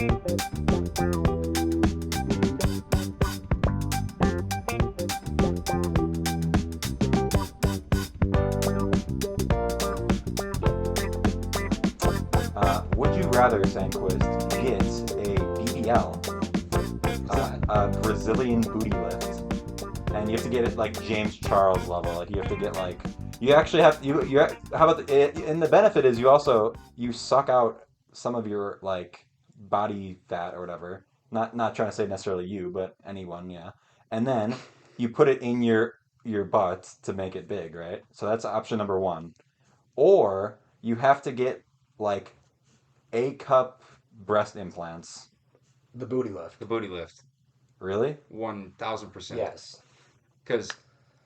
Would you rather, Sandquist, get a BBL, a Brazilian booty lift, and you have to get it like James Charles level? Like you have to get like you actually have you. How about and the benefit is you suck out some of your like body fat or whatever. Not trying to say necessarily you, but anyone, yeah. And then you put it in your butt to make it big, right? So that's option number one. Or you have to get like A-cup breast implants. The booty lift. The booty lift. Really? 1000%. Yes. Because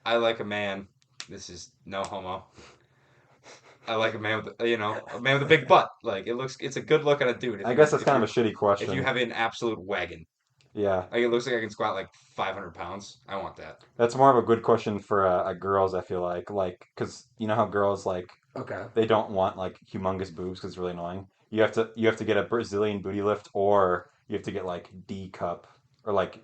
I like a man. This is no homo. I like a man with a big butt. Like it's a good look on a dude. I guess that's kind of a shitty question. If you have an absolute wagon. Yeah. Like it looks like I can squat like 500 pounds. I want that. That's more of a good question for girls, I feel like. Like, because you know how girls, like, Okay. they don't want, like, humongous boobs because it's really annoying. You have to get a Brazilian booty lift, or you have to get, like, D-cup, or, like,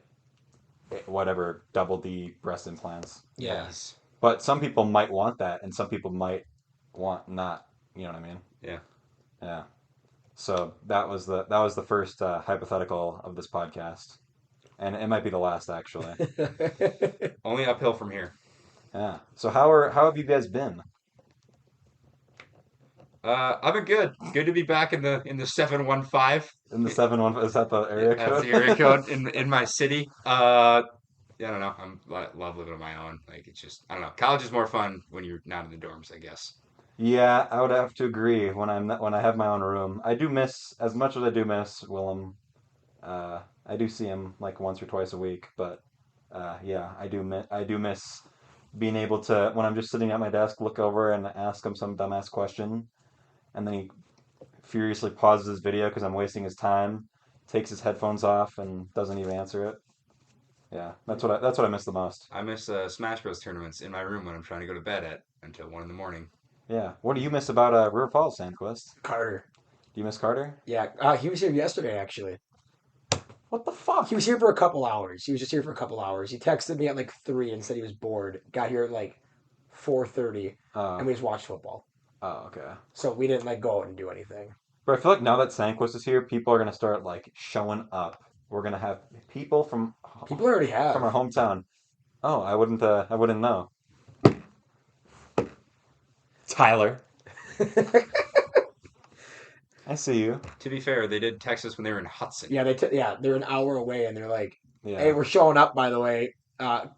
whatever, double D breast implants. Yes. But some people might want that, and some people might want not. You know what I mean? Yeah. Yeah. So that was the first hypothetical of this podcast. And it might be the last, actually. Only uphill from here. Yeah. So how have you guys been? I've been good. Good to be back in the 715. In the 7-1, is that the area code? That's the area code in my city. Yeah, I don't know. Love living on my own. Like it's just I don't know. College is more fun when you're not in the dorms, I guess. Yeah, I would have to agree. When I have my own room, I do miss as much as I do miss Willem. I do see him like once or twice a week, but yeah, I do miss being able to when I'm just sitting at my desk, look over and ask him some dumbass question, and then he furiously pauses his video because I'm wasting his time, takes his headphones off, and doesn't even answer it. Yeah, that's what I miss the most. I miss Smash Bros tournaments in my room when I'm trying to go to bed at until 1 in. Yeah, what do you miss about River Falls, Sandquist? Carter. Do you miss Carter? Yeah. He was here yesterday, actually. What the fuck? He was here for a couple hours. He was just here for a couple hours. He texted me at like 3 and said he was bored. Got here at like 4:30, and we just watched football. Oh, okay. So we didn't like go out and do anything. But I feel like now that Sandquist is here, people are gonna start like showing up. We're gonna have people from already have from our hometown. Oh, I wouldn't know. Tyler. I see you. To be fair, they did text us when they were in Hudson. Yeah, they're an hour away, and they're like, Yeah. "Hey, we're showing up, by the way.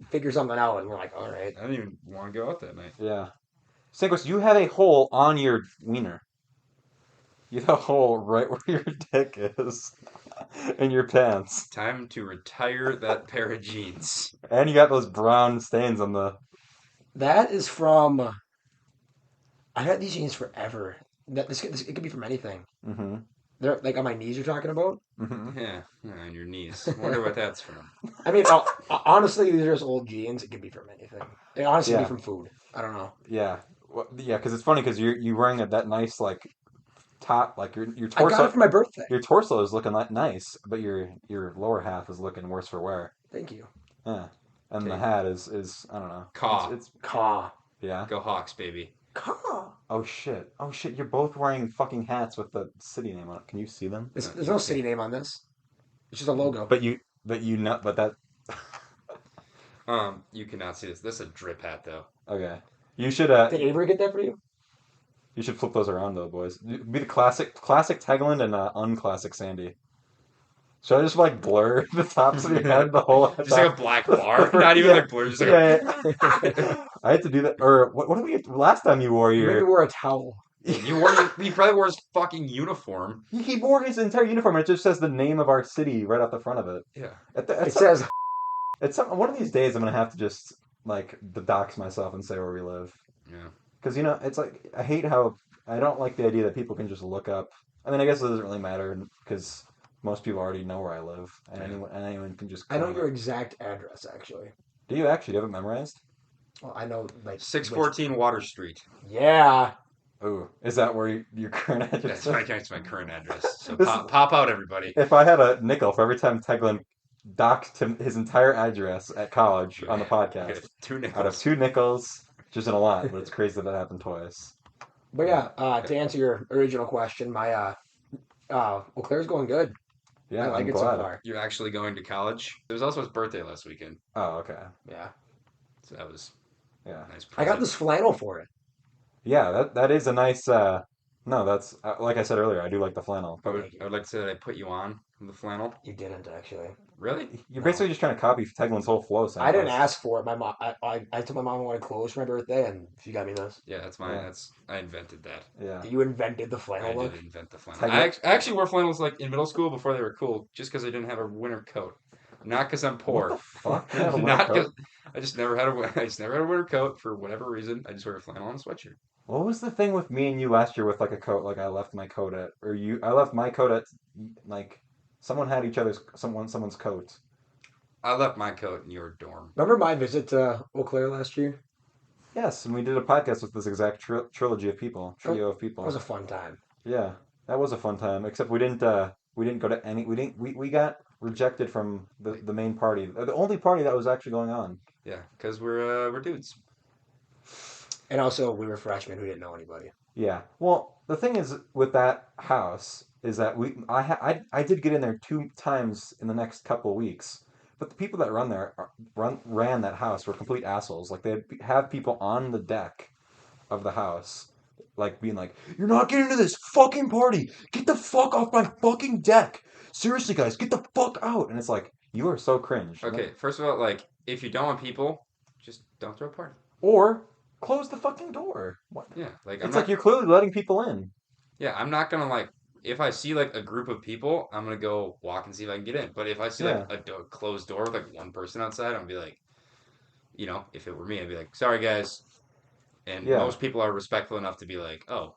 Figure something out." And we're like, "All right." I didn't even want to go out that night. Yeah. Sandquist, you have a hole on your wiener. You have a hole right where your dick is in your pants. Time to retire that pair of jeans. And you got those brown stains on the... That is from... I had these jeans forever. It could be from anything. Mm-hmm. They're like on my knees you're talking about? Mm-hmm. Yeah, on your knees. Wonder what that's from. I mean, honestly, these are just old jeans. It could be from anything. They honestly be from food. I don't know. Yeah. Well, yeah, because it's funny because you're wearing that nice like top, like your I torso. got it for my birthday. Your torso is looking nice, but your lower half is looking worse for wear. Thank you. Yeah, and the Okay. hat is I don't know. Caw. It's Caw. yeah. Go Hawks, baby. Caw. Oh shit! You're both wearing fucking hats with the city name on it. Can you see them? There's no city name on this. It's just a logo. But that You cannot see this. This is a drip hat, though. okay. You should Did Avery get that for you? you should flip those around though, boys. Be the classic Teigland and unclassic Sandy. Should I just like blur the tops of your head the whole Just like a black bar. Not even Yeah. like blur. Just like Yeah. I had to do that. Or what did we? Last time you wore You maybe your, wore a towel. You probably wore his fucking uniform. he wore his entire uniform. And it just says the name of our city right off the front of it. Yeah. It says... One of these days I'm gonna have to just like dox myself and say where we live. Yeah. Because it's like I don't like the idea that people can just look up. I mean, I guess it doesn't really matter because most people already know where I live, and anyone can just. I know your exact address, actually. Do you actually? Do you have it memorized? Well, I know, like... 614 Water Street. Yeah. Ooh, is that where your current address That's my current address. So This pop out, everybody. If I had a nickel for every time Teglin doxed his entire address at college on the podcast, 2 I'd have nickels. 2 nickels, which isn't a lot, but it's crazy that it happened twice. But yeah, to answer your original question, my Claire's going good. Yeah, I like I'm it so glad. far. You're actually going to college. It was also his birthday last weekend, Oh, okay. Yeah. so that was Yeah. a nice I got present. this flannel for it. Yeah, that is a nice. No, that's like I said earlier. I do like the flannel. I would like to say that I put you on the flannel. You didn't actually. Really? You're No. basically just trying to copy Teglin's whole flow. I didn't Sandquist. ask for it. My mom, I told my mom I wanted clothes for my birthday, and she got me this. Yeah, that's mine. Yeah. I invented that. Yeah. You invented the I flannel look. did invent the flannel. Technic- I actually wore flannels like in middle school before they were cool, just because I didn't have a winter coat. Not because I'm poor. What the fuck? You have a winter Not coat? because I just never had a winter coat for whatever reason. I just wear a flannel and a sweatshirt. What was the thing with me and you last year with like a coat? Like I left my coat at, or you, I left my coat at, like someone had someone's coat. I left my coat in your dorm. Remember my visit to Eau Claire last year? Yes, and we did a podcast with this exact trilogy of people, trio of It people. was a fun time. Yeah, that was a fun time. Except we didn't go to any. We got rejected from the main party, the only party that was actually going on. Yeah, because we're dudes. And also, we were freshmen who didn't know anybody. Yeah. Well, the thing is with that house is that I did get in there 2 times in the next couple of weeks, but the people that ran that house were complete assholes. Like they'd have people on the deck of the house, like being like, "You're not getting into this fucking party. Get the fuck off my fucking deck. Seriously, guys, get the fuck out." And it's like, you are so cringe. Okay, first of all, like if you don't want people, just don't throw a party. Or close the fucking door. What? Yeah, like It's like you're clearly letting people in. Yeah, I'm not gonna like if I see like a group of people, I'm gonna go walk and see if I can get in. But if I see like a closed door with like one person outside, I'm gonna be like, if it were me, I'd be like, sorry guys. And Yeah. most people are respectful enough to be like, oh,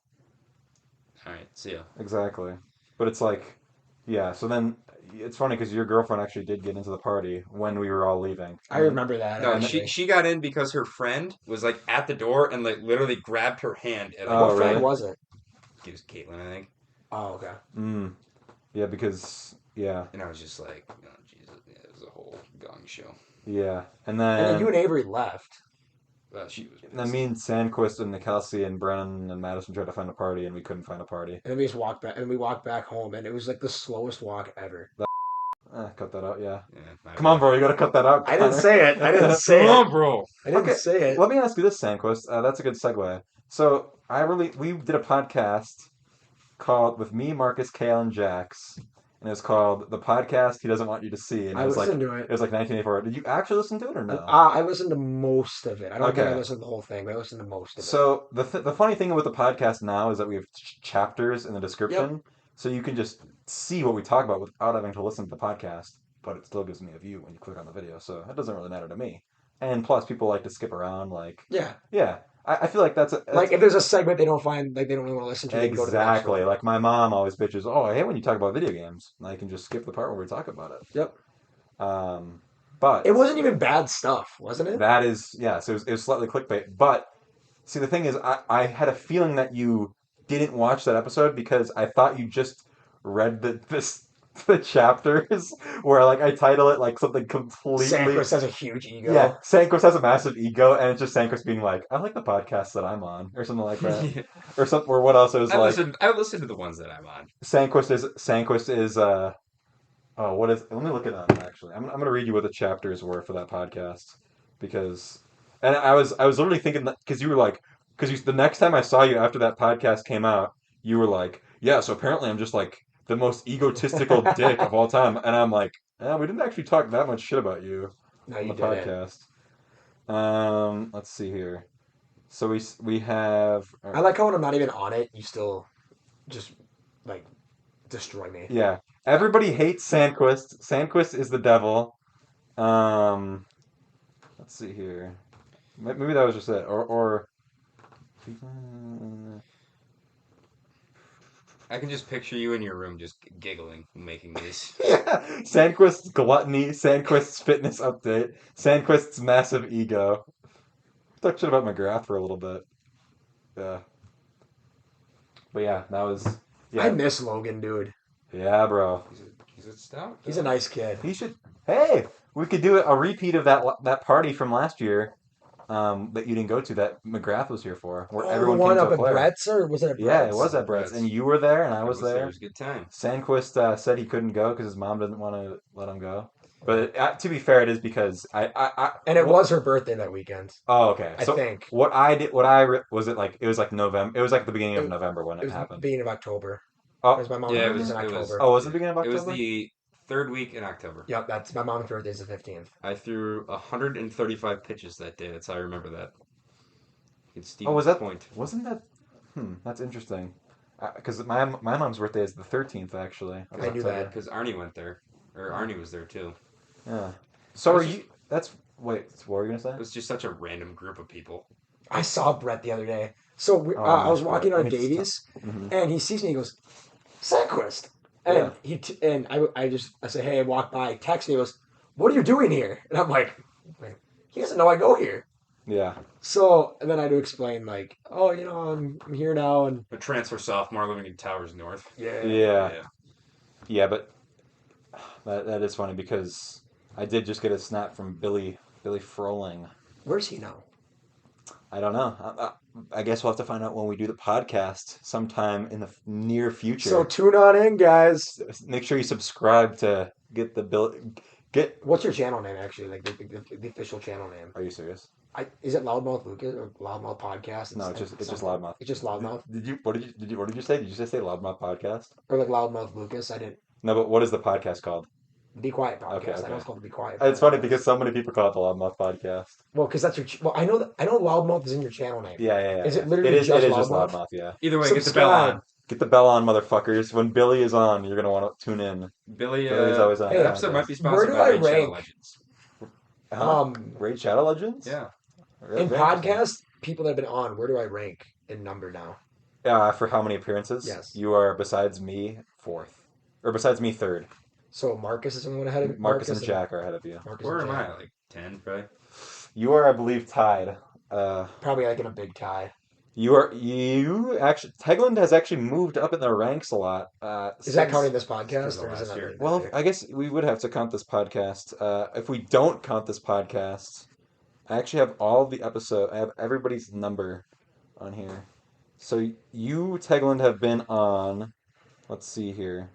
all right, see ya. Exactly. But it's like, yeah, so then it's funny because your girlfriend actually did get into the party when we were all leaving. I remember that. No, actually. she got in because her friend was like at the door and like literally grabbed her hand. And Oh, What friend really? was it? it was Caitlin, I think. Oh, okay. Yeah, because, yeah, And I was just like, oh, Jesus, yeah, it was a whole gong show. yeah. And And then you then, and Avery left. She was and then me and Sandquist and Kelsey and Brennan and Madison tried to find a party and we couldn't find a party. And then we just walked back, and we walked back home, and it was like the slowest walk ever. Cut that out, yeah. Yeah, Come on, bro, you gotta cut that out. I didn't Connor. say it. I didn't say Come it. on, bro. I didn't Okay, say it. Let me ask you this, Sandquist. That's a good segue. So we did a podcast called with me, Marcus, Kale, and Jax, and it's called "The Podcast He Doesn't Want You to See." And I it was listened to it it. was like 1984. Did you actually listen to it or no? I listened to most of it. I don't think I Okay. listened to the whole thing, but I listened to most of it. So the funny thing with the podcast now is that we have chapters in the description, so you can just see what we talk about without having to listen to the podcast. But it still gives me a view when you click on the video, so that doesn't really matter to me. And plus, people like to skip around. Like, Yeah. I feel like that's Like, if there's a segment they don't find, like, they don't really want to listen to, they can go to the next exactly. one. Like my mom always bitches. Oh, I hate when you talk about video games. And I can just skip the part where we talk about it. Yep. But It wasn't even bad stuff, wasn't it? that is, yes, it was slightly clickbait. But see, the thing is, I had a feeling that you didn't watch that episode because I thought you just read the chapters where like I title it like something completely. Sandquist has a huge ego. Yeah, Sandquist has a massive ego, and it's just Sandquist being like, "I like the podcast that I'm on," or something like that, or something. Or what else? It was I like listen to the ones that I'm on. Sandquist is oh, what is? Let me look it up. Actually, I'm gonna read you what the chapters were for that podcast because, and I was literally thinking that because you were like, the next time I saw you after that podcast came out, you were like, yeah. So apparently I'm just like the most egotistical dick of all time, and I'm like, we didn't actually talk that much shit about you No, on you the didn't. podcast. Let's see here. So we have. I like how when I'm not even on it, you still just, like, destroy me. Yeah. Everybody hates Sandquist. Sandquist is the devil. Let's see here. Maybe that was just it. Or I can just picture you in your room just giggling, making these. yeah. Sandquist's gluttony, Sandquist's fitness update, Sandquist's massive ego. Talk shit about McGrath for a little bit. Yeah. But yeah, that was. Yeah. I miss Logan, dude. Yeah, bro. He's a stout. He's a nice kid. He should. Hey, we could do a repeat of that party from last year. That you didn't go to, that McGrath was here for, where everyone the one came up to at play. Brett's, or was it at Brett's? Yeah, it was at Brett's, and you were there, and I was there. It was a good time. Sandquist said he couldn't go because his mom didn't want to let him go. But to be fair, it is because and it was her birthday that weekend. Oh, okay. I think was it like it was like November. It was like the beginning of November when it happened. Beginning of October. Oh, it was my mom's yeah, birthday in October. Was it the beginning of October? It was the third week in October. Yep, that's my mom's birthday is the 15th. I threw 135 pitches that day. That's how I remember that. Was that point? Wasn't that? That's interesting. Because my mom's birthday is the 13th, actually. I knew that because Arnie went there, or Arnie was there too. Yeah. So are you? Wait. What were you gonna say? It was just such a random group of people. I saw Brett the other day. So I was walking on Davies, mm-hmm. and he sees me. He goes, "Sandquist," and I said, "Hey," I walked by. He texts me. He goes, "What are you doing here?" And I'm like, he doesn't know I go here. Yeah. So, and then I had to explain, like, oh, I'm here now, and a transfer sophomore living in Towers North. Yeah, but that is funny because I did just get a snap from Billy Froling. Where's he now? I don't know. I guess we'll have to find out when we do the podcast sometime in the near future. So tune on in, guys. Make sure you subscribe to get the bill. What's your channel name, actually? Like the official channel name? Are you serious? Is it Loudmouth Lukas or Loudmouth Podcast? No, it's just Loudmouth. It's just Loudmouth. What did you say? Did you just say Loudmouth Podcast? Or like Loudmouth Lukas? I didn't. No, but what is the podcast called? Be Quiet Podcast. Okay. I know it's called the Be Quiet Podcast. It's funny because so many people call it the Loudmouth Podcast. Well, because that's your. I know Loudmouth is in your channel name. Yeah. Is it literally it is just just Loudmouth? Loudmouth? Yeah. Either way, get the bell on. Get the bell on, motherfuckers. When Billy is on, you're gonna want to tune in. Billy's always on. Hey, that episode might be sponsored by Raid Shadow Legends. Raid Shadow Legends? Yeah. In podcasts, people that have been on, where do I rank in number now? For how many appearances? Yes. You are, besides me, 4th. Or besides me, 3rd. So Marcus is the one ahead of me? Marcus and Jack are ahead of you. Where am I? Like 10, probably? You are, I believe, tied. Probably like in a big tie. Teigland has actually moved up in the ranks a lot. Is that counting this podcast? Or is it well, I guess we would have to count this podcast. If we don't count this podcast, I actually have all the episode. I have everybody's number on here. So you, Teigland, have been on. Let's see here.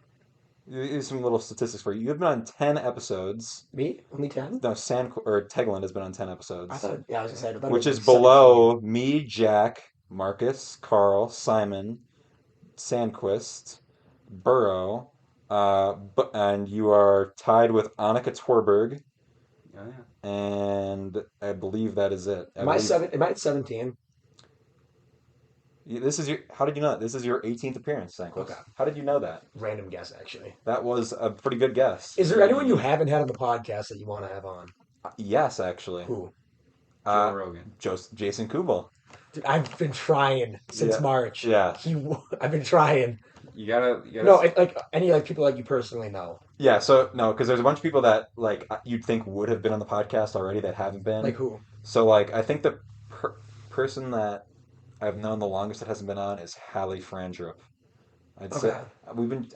Here's some little statistics for you. You've been on 10 episodes. Me? Only 10? No, Teigland has been on 10 episodes. I thought, I was going to say, which is below me, Jack, Marcus, Carl, Simon, Sandquist, Burrow, and you are tied with Annika Twerberg. Oh, yeah. And I believe that is it. Am I at 17? How did you know that? This is your 18th appearance, Sandquist. Okay. How did you know that? Random guess, actually. That was a pretty good guess. Is there anyone you haven't had on the podcast that you want to have on? Yes, actually. Who? Joe Rogan. Jason Kubel. Dude, I've been trying since March. Yeah. I've been trying. You gotta. No, like any people like you personally know. Yeah. So no, because there's a bunch of people that like you'd think would have been on the podcast already that haven't been. Like who? So like I think the person that I've known the longest that hasn't been on is Hallie Frandrup. I'd say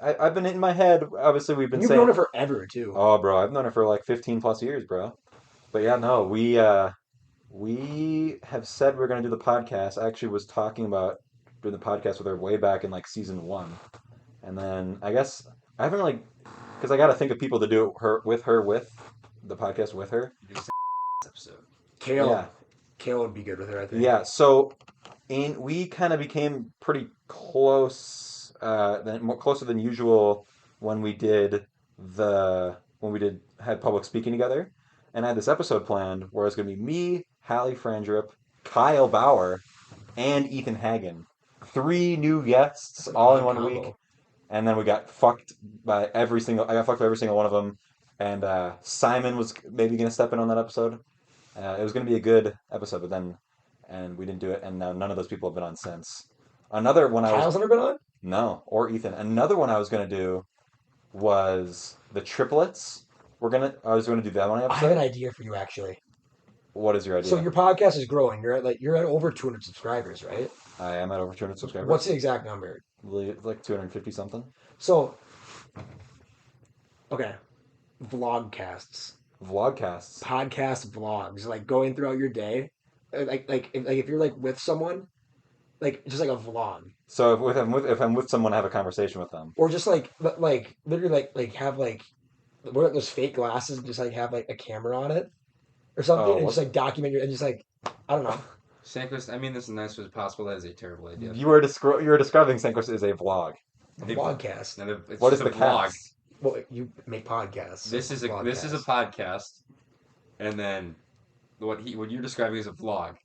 I've been in my head. Obviously, we've been. You've known her forever too. Oh, bro, I've known her for like 15 plus years, bro. But yeah, no, we have said we're gonna do the podcast. I actually was talking about doing the podcast with her way back in like season 1, and then I guess I haven't really because I got to think of people to do it with the podcast with her. Episode. Kale would be good with her, I think. Yeah, so. And we kind of became pretty close, closer than usual when we had public speaking together, and I had this episode planned where it was going to be me, Hallie Frandrup, Kyle Bauer, and Ethan Hagen, 3 new guests all in 1 week, and then we got fucked by every single one of them, and Simon was maybe going to step in on that episode. It was going to be a good episode, but then. And we didn't do it, and now none of those people have been on since. Another one Kyle's never been on? No, or Ethan. Another one I was going to do was the triplets. I was going to do that one episode. I have an idea for you, actually. What is your idea? So your podcast is growing. You're at over 200 subscribers, right? I am at over 200 subscribers. What's the exact number? like 250 something. So, okay, vlogcasts, Vlogcasts. podcast vlogs, like going throughout your day, if you're like with someone, like just like a vlog, So if I'm with someone, I have a conversation with them. or just like literally like have like wear like those fake glasses and just like have like a camera on it or something, Oh, and what? just like document your and just like I don't know. Sandquist, I mean this is nice as possible. That is a terrible idea. You were describing Sandquist as a vlog. A vlogcast. Now, it's What just is a the vlog. cast? Well, you make podcasts. This is a podcast, and then what you're describing is a vlog.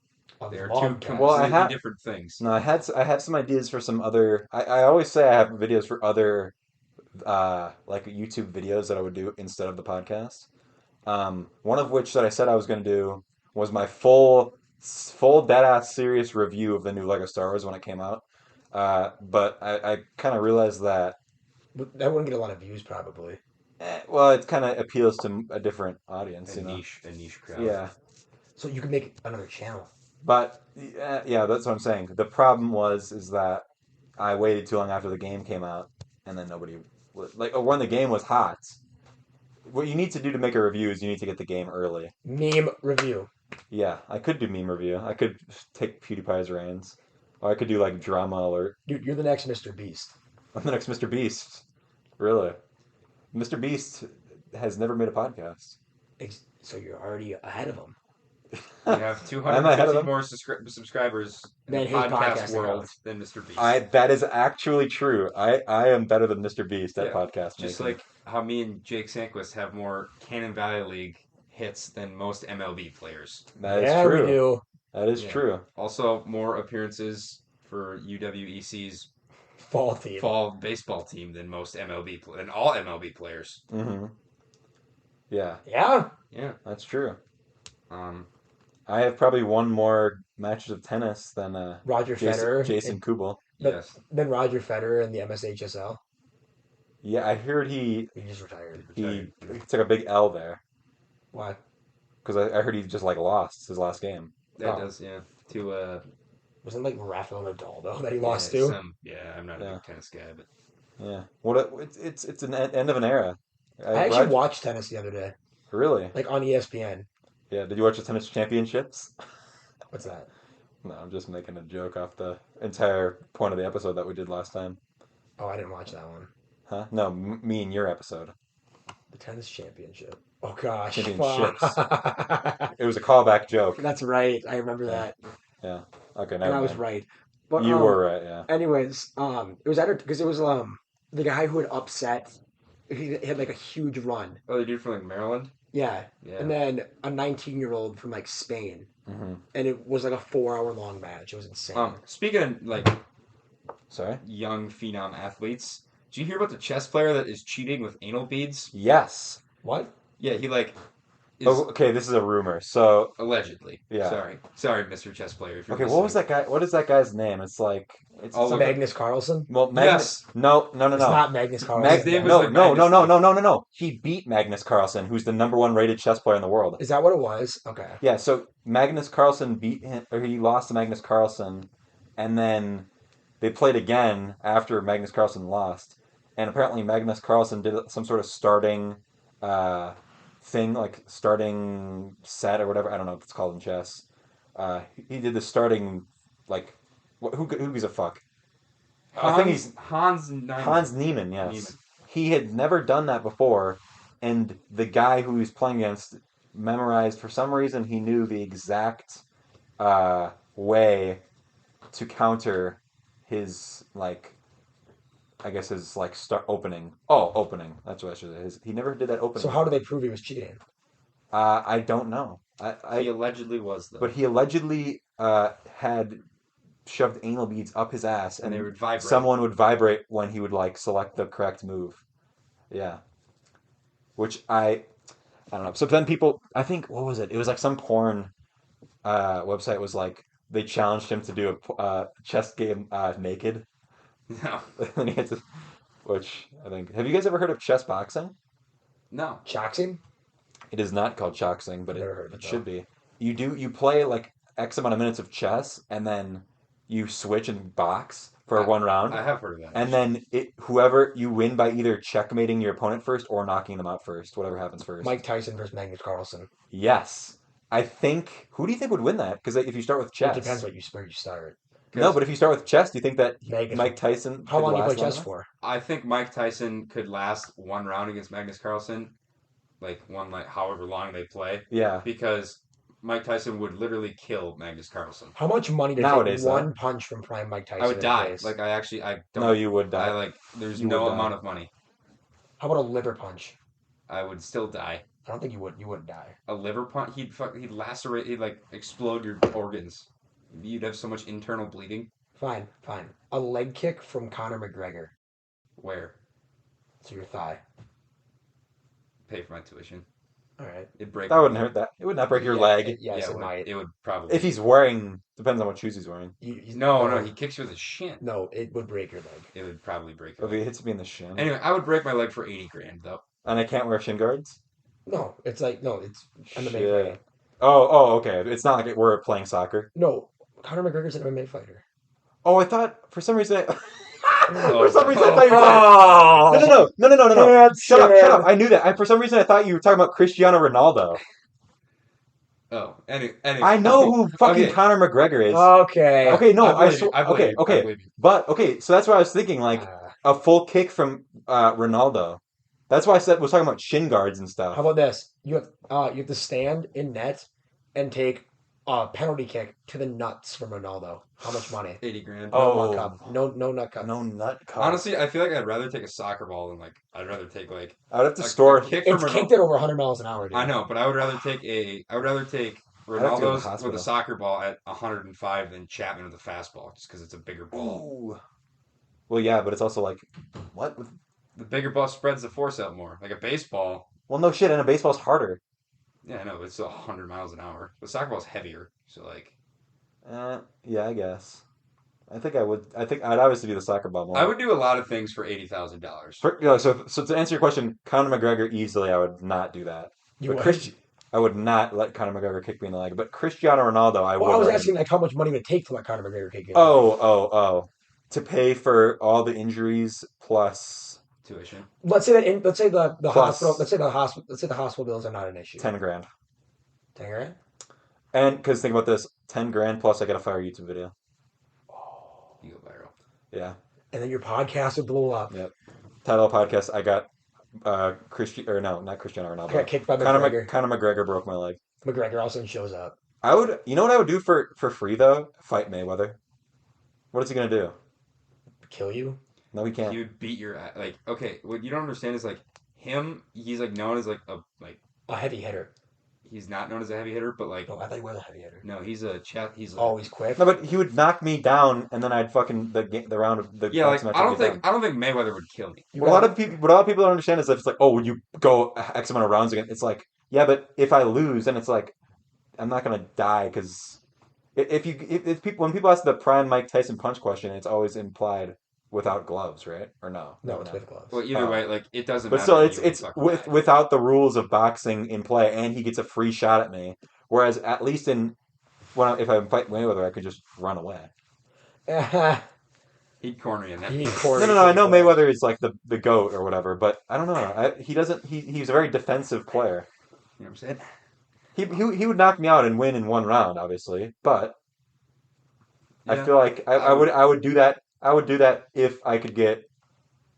They are two vlogcast. completely different things. No, I had some ideas for some other. I always say I have videos for other like YouTube videos that I would do instead of the podcast. One of which that I said I was going to do was my full dead ass serious review of the new Lego Star Wars when it came out. But I kind of realized that That wouldn't get a lot of views, probably. well, it kind of appeals to a different audience, A you know. niche crowd. Yeah, So you could make another channel. but yeah, that's what I'm saying. The problem is that I waited too long after the game came out, and then nobody like when the game was hot. What you need to do to make a review is you need to get the game early. Meme review. Yeah, I could do meme review. I could take PewDiePie's reins, or I could do like drama alert. Dude, you're the next Mr. Beast. I'm the next Mr. Beast. Really, Mr. Beast has never made a podcast. So you're already ahead of him. You have I'm ahead of 250 them. more subscribers in Than the his podcast podcast world accounts. than Mr. Beast. That is actually true. I am better than Mr. Beast at Yeah, podcast Just making. like how me and Jake Sandquist have more Cannon Valley League hits than most MLB players. That is Yeah, true. we do. That is Yeah. true. Also, more appearances for UWEC's Fall team. fall baseball team than most than all MLB players. Mm-hmm. Yeah, Yeah. Yeah. that's true. Um. I have probably won more matches of tennis than Roger Federer. Jason Kubel. But- Yes. Then Roger Federer in the MSHSL. Yeah, I heard he He just retired. took a big L there Why? because I heard he just like lost his last game. That Oh. does. Yeah. To Wasn't it like Rafael Nadal though that he lost yeah, to? I'm not a Yeah. big tennis guy, but Yeah, it's an end of an era. I actually watched tennis the other day, Really? like on ESPN. Yeah. Did you watch the tennis championships? What's that? No, I'm just making a joke off the entire point of the episode that we did last time. Oh, I didn't watch that one. Huh? No, me and your episode. The tennis championship. Oh gosh. Championships. Fuck. It was a callback joke. That's right. I remember Yeah. that, Okay, and never I was mind. right. But You were right. Yeah. Anyways, it was because it was the guy who had upset. He had like a huge run. oh, the dude from like Maryland. Yeah. Yeah. And then a 19-year-old from like Spain, hmm and it was like a 4-hour long match. It was insane. Speaking of like Sorry. young phenom athletes, did you hear about the chess player that is cheating with anal beads? Yes. What? Yeah, he like is Oh, okay, this is a rumor. So, allegedly. Yeah. Sorry, Mr. Chess Player. If you're okay, what was listening. that guy? What is that guy's name? It's like it's Oh, some- look, Magnus Carlsen? well, Magnus. Yes. No. It's No. not Magnus Carlsen. His name was No, like no, no, Magnus. no, no, no, no. He beat Magnus Carlsen, who's the #1 rated chess player in the world. Is that what it was? Okay. Yeah, so Magnus Carlsen beat him, or he lost to Magnus Carlsen, and then they played again after Magnus Carlsen lost, and apparently Magnus Carlsen did some sort of starting thing, like starting set or whatever. I don't know what it's called in chess. He did the starting, like, who gives a fuck? I think he's Hans Niemann. Hans Niemann, yes. Niemann. He had never done that before, and the guy who he was playing against memorized, for some reason, he knew the exact way to counter his, like, I guess his, like, start opening. Oh, opening. That's what I should say. He never did that opening. So how do they prove he was cheating? I don't know. He allegedly was though. But he allegedly had shoved anal beads up his ass, and and they would vibrate. someone would vibrate when he would like select the correct move. Yeah. Which I don't know. So then people, I think, what was it? It was like some porn website was like, they challenged him to do a chess game naked. No. And he had to, which I think, have you guys ever heard of chess boxing? No. Choxing? It is not called Choxing, but Never heard of it it, should be. You play like X amount of minutes of chess, and then you switch and box for 1 round. I have heard of that. And then whoever you win by either checkmating your opponent first or knocking them out first, whatever happens first. Mike Tyson versus Magnus Carlsen. Yes. I think. Who do you think would win that? Because if you start with chess. It depends where you start. No, but if you start with chess, do you think that Magnus, Mike Tyson. How long do you play last chess long for? I think Mike Tyson could last 1 round against Magnus Carlsen, however long they play. Yeah. Because Mike Tyson would literally kill Magnus Carlsen. How much money to Nowadays, take one punch from prime Mike Tyson? I would die. Face? Like I don't. No, you would die. There's You no would die. amount of money. How about a liver punch? I would still die. I don't think you would. You wouldn't die. A liver punch, he'd lacerate, he'd explode your organs. You'd have so much internal bleeding. Fine. A leg kick from Conor McGregor. Where? To your thigh. Pay for my tuition. All right. It'd break. That wouldn't hurt that. It would not break your leg. Yes, it might. It would probably. If he's wearing, depends on what shoes he's wearing. No, he kicks you with his shin. No, it would break your leg. It would probably break your If leg. he hits me in the shin. Anyway, I would break my leg for 80 grand though. And I can't wear shin guards? No, it's MMA Shit. fighting. Oh, okay. It's not like we're playing soccer. No, Conor McGregor's an MMA fighter. Oh, I thought for some reason. For Oh. some reason, I thought you were talking. No. Shut up. I knew that. For some reason, I thought you were talking about Cristiano Ronaldo. Oh, anyway. I know who fucking Conor McGregor is. Okay. Okay, no, I believe you. okay. I believe you. But okay, so that's what I was thinking, like a full kick from Ronaldo. That's why I was talking about shin guards and stuff. How about this? You have to stand in net and take a penalty kick to the nuts from Ronaldo. How much money? 80 grand. Oh. No nut cup. No nut cup. No nut cup. Honestly, I feel like I'd rather take a soccer ball than I'd rather take I'd have to store. a kick from It's Ronaldo. kicked at over 100 miles an hour, dude. I know, but I would rather take to go to the Ronaldo's hospital. with a soccer ball at 105 than Chapman with a fastball, just because it's a bigger ball. Ooh. Well, yeah, but it's also like, what? The bigger ball spreads the force out more. Like a baseball. Well, no shit, and a baseball's harder. Yeah, I know, it's still 100 miles an hour. The soccer ball's heavier, so Yeah, I guess. I think I'd obviously do the soccer ball more. I would do a lot of things for $80,000. So to answer your question, Conor McGregor easily, I would not do that. You But would? I would not let Conor McGregor kick me in the leg. But Cristiano Ronaldo, I would. Well, I was let him. asking how much money it would take to let Conor McGregor kick you. Oh. To pay for all the injuries plus Tuition. Let's say the Plus- hospital. Let's say the hospital bills are not an issue. 10 grand. 10 grand? And because think about this, 10 grand plus I get a fire YouTube video. You go viral. Yeah. And then your podcast would blow up. Yep. Title of podcast, I got not Cristiano I got Ronaldo. kicked by McGregor. Conor McGregor broke my leg. McGregor also shows up. You know what I would do for free though? Fight Mayweather. What is he gonna do? Kill you? No, he can't. He would beat your ass. Okay, what you don't understand is him. He's known as A heavy hitter. he's not known as a heavy hitter, but No, I thought he was a heavy hitter. no, he's a chat. He's Always quick. No, but he would knock me down, and then I'd fucking the round of the yeah. boxing match I would don't be done. think Mayweather would kill me. You What a lot got- of people don't understand is that it's like, oh, would you go X amount of rounds again? It's like, yeah, but if I lose, then it's like, I'm not gonna die because when people ask the prime Mike Tyson punch question, it's always implied without gloves, right? Or no? No, it's with gloves. Well, either Oh. way, it doesn't. But matter still, if you it's fucking die. without the rules of boxing in play, and he gets a free shot at me. Whereas at least if I fight Mayweather, I could just run away. He'd corner you in that. No. I know Mayweather is like the GOAT or whatever, but I don't know. He doesn't. He's a very defensive player. You know what I'm saying? He would knock me out and win in 1 round, obviously. But I Yeah. feel like I would do that. I would do that if I could get.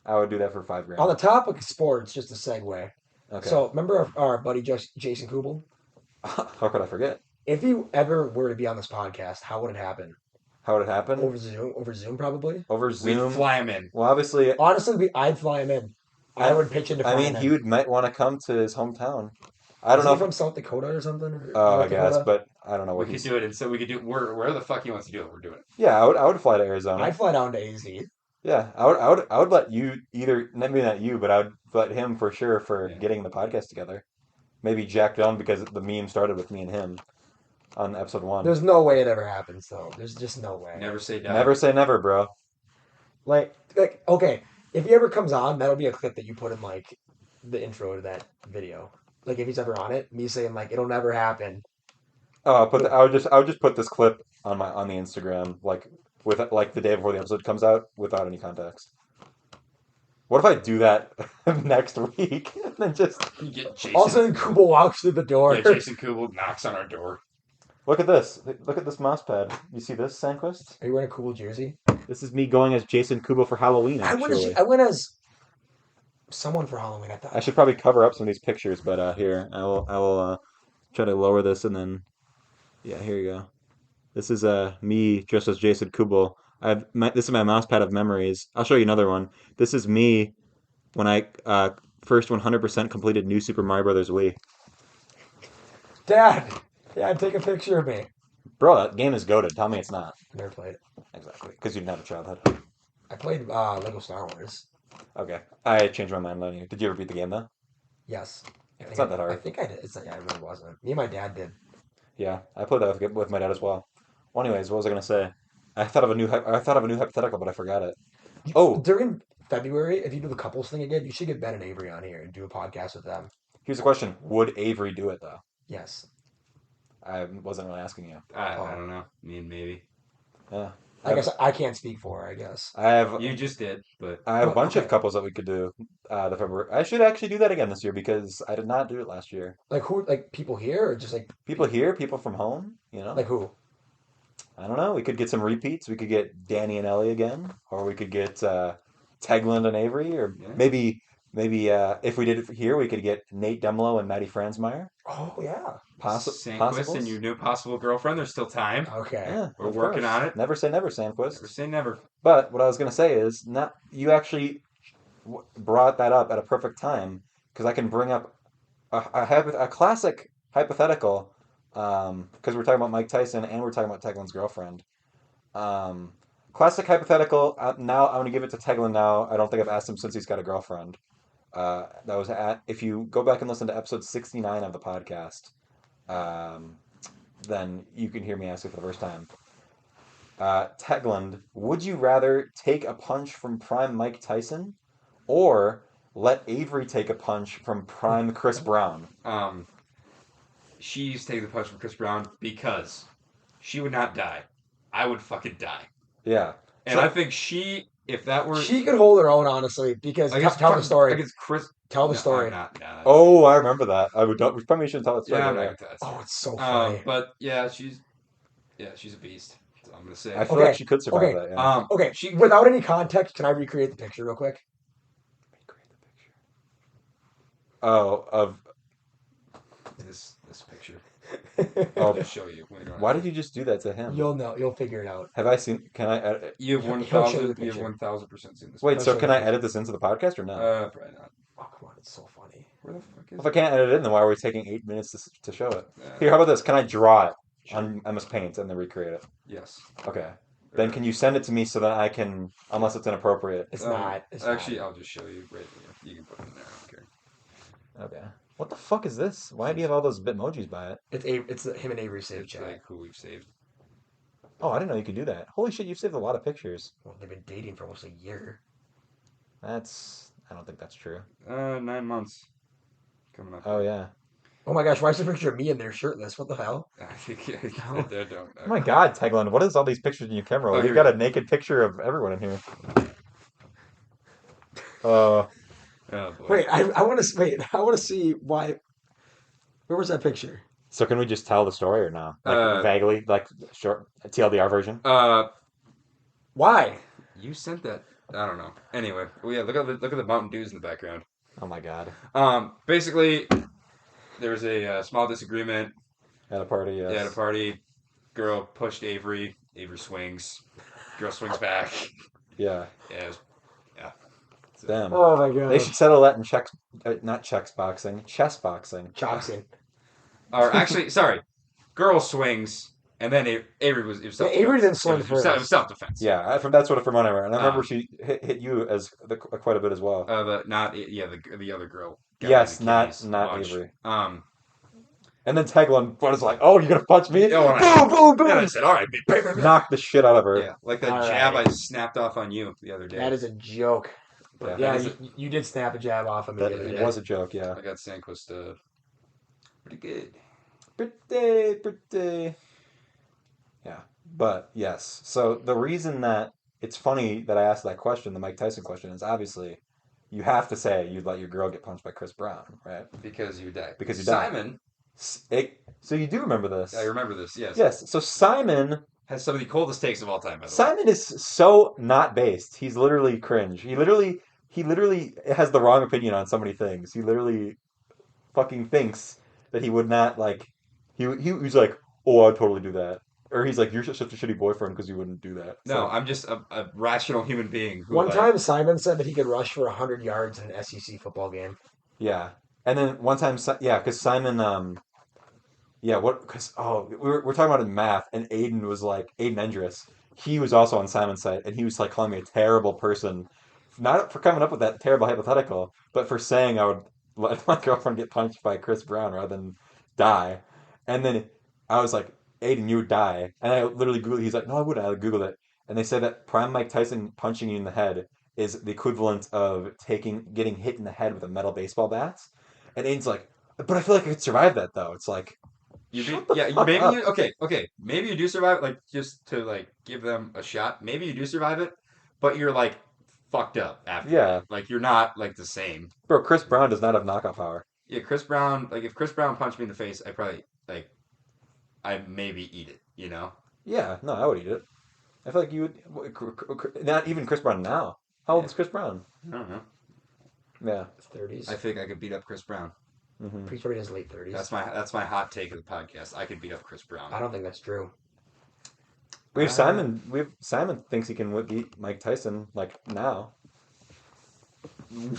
I would do that for $5 grand. On the topic of sports, just a segue. Okay. So, remember our buddy Jason Kubel? How could I forget? If you ever were to be on this podcast, how would it happen? How would it happen? Over Zoom, probably? Over We'd Zoom. fly him in. Well, obviously, Honestly, I'd fly him in. I would pitch in to fly him in. he might want to come to his hometown. I don't Is know. he from South Dakota or something? Or Oh, I North guess, Dakota? but I don't know We what could he's. do it, and so we could do where the fuck he wants to do it. We're doing it. Yeah, I would fly to Arizona. I'd fly down to AZ. Yeah, I would let you maybe not you, but I would let him for sure for Yeah. getting the podcast together. Maybe Jack Down because the meme started with me and him on episode 1. There's no way it ever happens, though. There's just no way. Never say die. Never say never, bro. Like, okay, if he ever comes on, that'll be a clip that you put in, the intro to that video. Like, if he's ever on it, me saying, it'll never happen. Oh, I would just put this clip on the Instagram, with like the day before the episode comes out without any context. What if I do that next week and then just You get Jason. All of a sudden, Kubel walks through the door. Yeah, Jason Kubel knocks on our door. look at this. Look at this mouse pad. You see this, Sandquist? Are you wearing a Kubel jersey? This is me going as Jason Kubel for Halloween. Actually, I went as someone for Halloween. I thought. I should probably cover up some of these pictures, but here I will try to lower this and then yeah, here you go. This is me dressed as Jason Kubel. This is my mouse pad of memories. I'll show you another one. This is me when I first 100% completed New Super Mario Brothers Wii. Dad, take a picture of me. Bro, that game is goated. Tell me it's not. Never played it. Exactly, because you didn't have a childhood. I played Lego Star Wars. Okay, I changed my mind on you. Did you ever beat the game though? Yes. It's not that hard. I think I did. Yeah, it really wasn't. Me and my dad did. Yeah, I played that with my dad as well. Well, anyways, what was I gonna say? I thought of a new hypothetical, but I forgot it. Oh, During February, if you do the couples thing again, you should get Ben and Avery on here and do a podcast with them. here's a question: would Avery do it though? Yes. I wasn't really asking you. I don't know. Me and maybe. Yeah, I guess I can't speak for her, I guess. I have. You just did, but I have a bunch of Okay. couples that we could do. The February. I should actually do that again this year because I did not do it last year. Like who? Like people here, or just like People here, people from home. You know, like who? I don't know. We could get some repeats. We could get Danny and Ellie again, or we could get Teigland and Avery, or Yeah. maybe if we did it here, we could get Nate Demlo and Maddie Franzmeyer. Oh yeah. Sandquist Possibles? and your new possible girlfriend. There's still time. Okay. Yeah, We're of working course. on it. Never say never, Never Sandquist. say never. But what I was gonna say is, not you actually brought that up at a perfect time because I can bring up a classic hypothetical because we're talking about Mike Tyson and we're talking about Tegland's girlfriend. Classic hypothetical. Now I'm gonna give it to Teglin. Now I don't think I've asked him since he's got a girlfriend. That was if you go back and listen to episode 69 of the podcast, then you can hear me ask it for the first time. Tegland, would you rather take a punch from prime Mike Tyson or let Avery take a punch from prime Chris Brown? She's taking the punch from Chris Brown because she would not die. I would fucking die. Yeah. And I think if that were... She could hold her own, honestly, because tell the story. Against Chris... Tell the story. Oh, I remember that. We probably shouldn't tell that story. Yeah, I'm but not yeah. gonna tell that Oh, story. it's so funny. But yeah, she's a beast. So I'm gonna say. I feel Okay, like she could survive okay. that. Yeah. Okay, without any context, can I recreate the picture real quick? Oh, of This picture. Oh. I'll just show you. why did you just do that to him? You'll know. You'll figure it out. Have I seen? Can I edit? You have He'll show you the 1,000. You have picture. 1,000% seen this. Wait, I'll so show can you I the edit this into the podcast or no? Probably not. Oh, come on. It's so funny. Where the fuck is If I can't edit it in, then why are we taking 8 minutes to show it? it? Here, how about this? Can I draw it Sure. on MS Paint and then recreate it? Yes. Okay. Then can you send it to me so that I can, unless it's inappropriate? It's not. It's Actually, not. I'll just show you right here. You can put it in there. I don't care. Okay. What the fuck is this? Why do you have all those Bitmojis by it? It's him and Avery saved It's chat. like who we've saved. Oh, I didn't know you could do that. Holy shit, you've saved a lot of pictures. Well, they've been dating for almost a year. I don't think that's true. 9 months. Coming up. Oh, yeah. Oh my gosh, why is the picture of me in there shirtless? What the hell? I think they don't. Oh my god, Tegland, what is all these pictures in your camera roll? Oh, You've here got we a naked picture of everyone in here. Oh, Oh boy. Wait, I want to see why. Where was that picture? so can we just tell the story or no? Like vaguely, like short TLDR version? Why? You sent that. I don't know. Anyway, well, yeah. Look at the Mountain Dews in the background. Oh my god. Basically, there was a small disagreement At a party, yes. at a party. Girl pushed Avery. Avery swings. Girl swings back. Yeah. Yeah. Damn. Oh my god. They should settle that in not chess boxing, chess boxing. Choxing. Or actually, sorry. Girl swings, and then Avery was. It was self-defense. Avery didn't swing It was first. self-defense. Yeah, that's what from what I remember. And I remember she hit you as quite a bit as well. The other girl. got Yes, in the Achilles not bunch. Avery. And And then Teglin was like, "Oh, you're gonna punch me? Oh, Boom, boom, boom!" then I said, "All right, Knock the shit out of her. yeah, like that All jab right. I snapped off on you the other day. That is a joke. Yeah. Yeah, That is you did snap a jab off of me. That the other it day. was a joke. Yeah. I got Sandquist pretty good. Pretty. Yeah. But yes, so the reason that it's funny that I asked that question, the Mike Tyson question, is obviously you have to say you'd let your girl get punched by Chris Brown, right? Because you die. Because you die. Simon. So you do remember this? I remember this. Yes. Yes. So Simon has some of the coldest takes of all time. By the way. Simon is so not based. He's literally cringe. He literally has the wrong opinion on so many things. He literally fucking thinks that he would not like. He's like, oh, I'd totally do that. Or he's like, you're such a shitty boyfriend because you wouldn't do that. No, I'm just a rational human being. One time, Simon said that he could rush for 100 yards in an SEC football game. Yeah, and then one time, because Simon, because we're talking about in math, and Aiden Endress. He was also on Simon's side, and he was like calling me a terrible person, not for coming up with that terrible hypothetical, but for saying I would let my girlfriend get punched by Chris Brown rather than die. And then I was like, Aiden, you would die. And I literally Googled it. He's like, no, I wouldn't. I Googled it. And they said that prime Mike Tyson punching you in the head is the equivalent of getting hit in the head with a metal baseball bat. And Aiden's like, but I feel like I could survive that though. It's like, maybe you do survive it, like just to like give them a shot. Maybe you do survive it, but you're like fucked up after. Yeah. That. Like you're not like the same. Bro, Chris Brown does not have knockout power. Yeah, Chris Brown, like if Chris Brown punched me in the face, I'd maybe eat it, you know? Yeah, no, I would eat it. I feel like you would. Not even Chris Brown now. How old is Chris Brown? I don't know. Yeah, 30s. I think I could beat up Chris Brown. Mm-hmm. Pretty sure he has late 30s. That's my hot take of the podcast. I could beat up Chris Brown. I don't think that's true. Simon thinks he can beat Mike Tyson like now.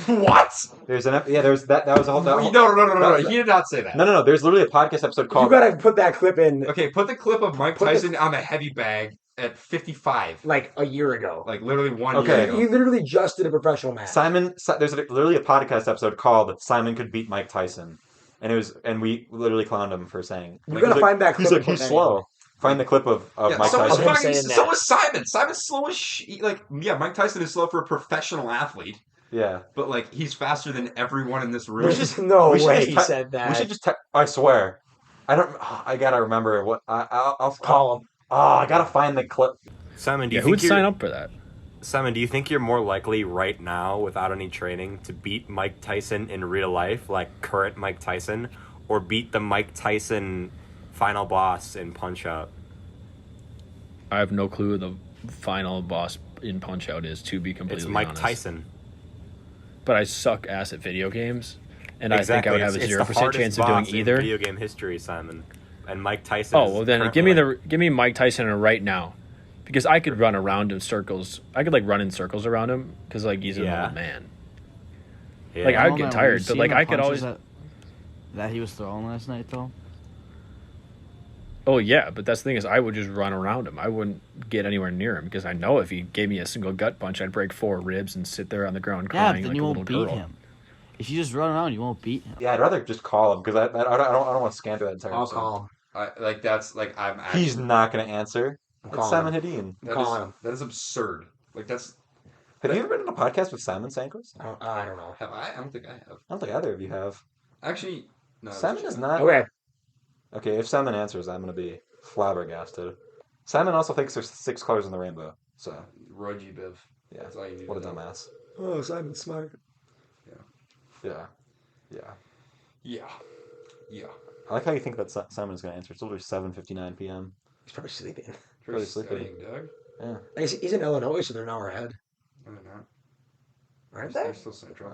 What? There's an there's that was a whole No. He did not say that. No. There's literally a podcast episode called. You gotta put that clip in. Okay, put the clip of Mike Tyson on the heavy bag at 55. Like a year ago. Like literally 1 year ago. He literally just did a professional match. There's literally a podcast episode called "Simon Could Beat Mike Tyson," and we literally clowned him for saying. You gotta find that clip. He's like, he's slow. Find the clip of Mike Tyson. So is Simon. Simon's slow as Mike Tyson is slow for a professional athlete. Yeah, but like he's faster than everyone in this room. He said that. We should just. I swear, I don't. I gotta remember what I'll call him. Oh, I gotta find the clip. Simon, do you who would sign up for that? Simon, do you think you're more likely right now, without any training, to beat Mike Tyson in real life, like current Mike Tyson, or beat the Mike Tyson final boss in Punch-Out? I have no clue who the final boss in Punch-Out is, to be completely honest. It's Mike Tyson. But I suck ass at video games, and I think I would have a 0% chance of doing either. Video game history, Simon, and Mike Tyson. Oh well, then give me Mike Tyson right now, because I could run around in circles. I could like run in circles around him because like he's an old man. Yeah. Like I'd get tired, but like I could always. That he was throwing last night, though. Oh yeah, but that's the thing is I would just run around him. I wouldn't get anywhere near him because I know if he gave me a single gut punch, I'd break 4 ribs and sit there on the ground crying like a little girl. Him. If you just run around, you won't beat him. Yeah, I'd rather just call him because I don't want to scan through that entire. I'll call him. He's not going to answer. It's Simon Hedin. That is absurd. Like that's. Have you ever been on a podcast with Simon Sandquist? I don't know. Have I? I don't think I have. I don't think either of you have. Actually, no. Simon is not. Okay, if Simon answers, I'm going to be flabbergasted. Simon also thinks there's 6 colors in the rainbow. So. Roy G. Biv. Yeah. That's all you need. What a dumbass. Oh, Simon's smart. Yeah. I like how you think that Simon is going to answer. It's literally 7:59 p.m. He's probably sleeping. Probably sleeping. Doug. Yeah. I guess he's in Illinois, so they're an hour ahead. No, they're not. Aren't They're they? still central.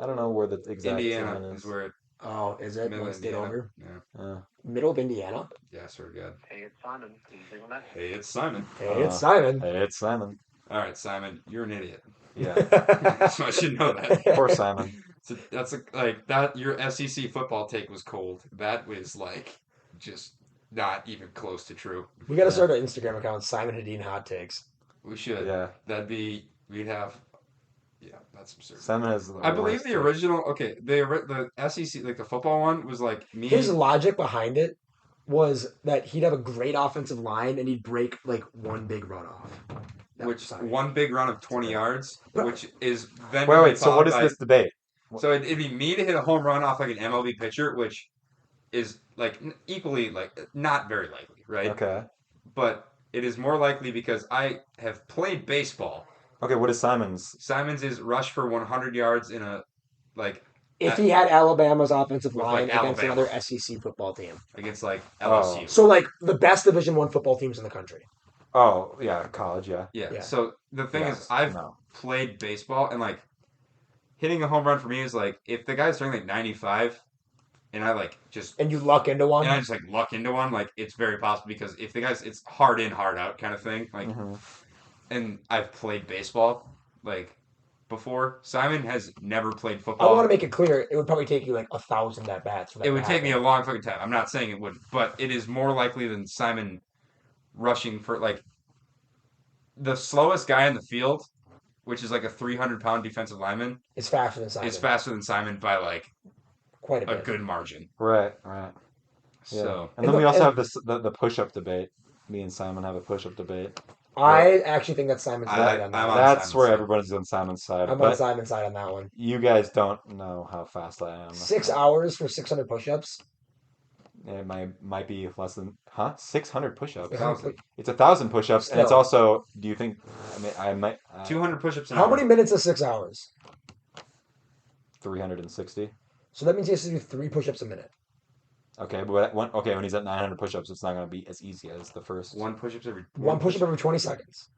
I don't know where the exact Indiana Simon is where it. Oh, is it? Middle One state Indiana. over? Yeah. Middle of Indiana? Yeah, sort of good. Hey, it's Simon. Can you think on that? Hey, it's Simon. Hey, it's Simon. Hey, it's Simon. All right, Simon, you're an idiot. Yeah. So I should know that. Poor Simon. So that. Your SEC football take was cold. That was like just not even close to true. We got to start an Instagram account, Simon Hedin Hot Takes. We should. Yeah. We'd have. Yeah, that's absurd. Simon has. I believe the original. Okay, the SEC like the football one was like me. His logic behind it was that he'd have a great offensive line and he'd break like one big runoff. One big run of 20 yards, which is then. Wait. So what is this debate? So it'd be me to hit a home run off like an MLB pitcher, which is like equally like not very likely, right? Okay. But It is more likely because I have played baseball. Okay, what is Simon's? Simon's is rush for 100 yards in a if he had Alabama's offensive With, line like, against Alabama. another SEC football team. against like Oh. LSU. So like the best Division I football teams in the country. Oh, yeah, college, yeah. Yeah. Yeah. So the thing Yes, is, I've no. played baseball, and like hitting a home run for me is like if the guy's throwing like 95, and I like just And you luck into one. and I just like luck into one, like it's very possible because if the guy's it's hard in, hard out kind of thing. Like, Mhm. and I've played baseball like before. Simon has never played I football. want to make it clear. It would probably take you like 1,000 at bats. For that It would to take me a happen. long fucking time. I'm not saying it would, but it is more likely than Simon rushing for like the slowest guy in the field, which is like a 300-pound defensive lineman, It's faster than Simon. is faster than Simon by like Quite a a bit. good margin. Right. Yeah. So And then we also have the push-up debate. Me and Simon have a push-up debate. I actually think that Simon's I right like- on that. I'm one. on That's Simon's where side. everybody's on Simon's side. I'm on but Simon's side on that one. you guys don't know how fast I am. 6 hours for 600 push-ups. It might be less than 600 push-ups. 1,000. It's 1,000 push-ups, and it's Still. also. Do you think? I might 200 push-ups an How hour. many minutes is 6 hours? 360. So that means he has to do 3 push-ups a minute. Okay, but when he's at 900 push-ups, it's not going to be as easy as the first. One push-ups every. One push-up every 20 seconds.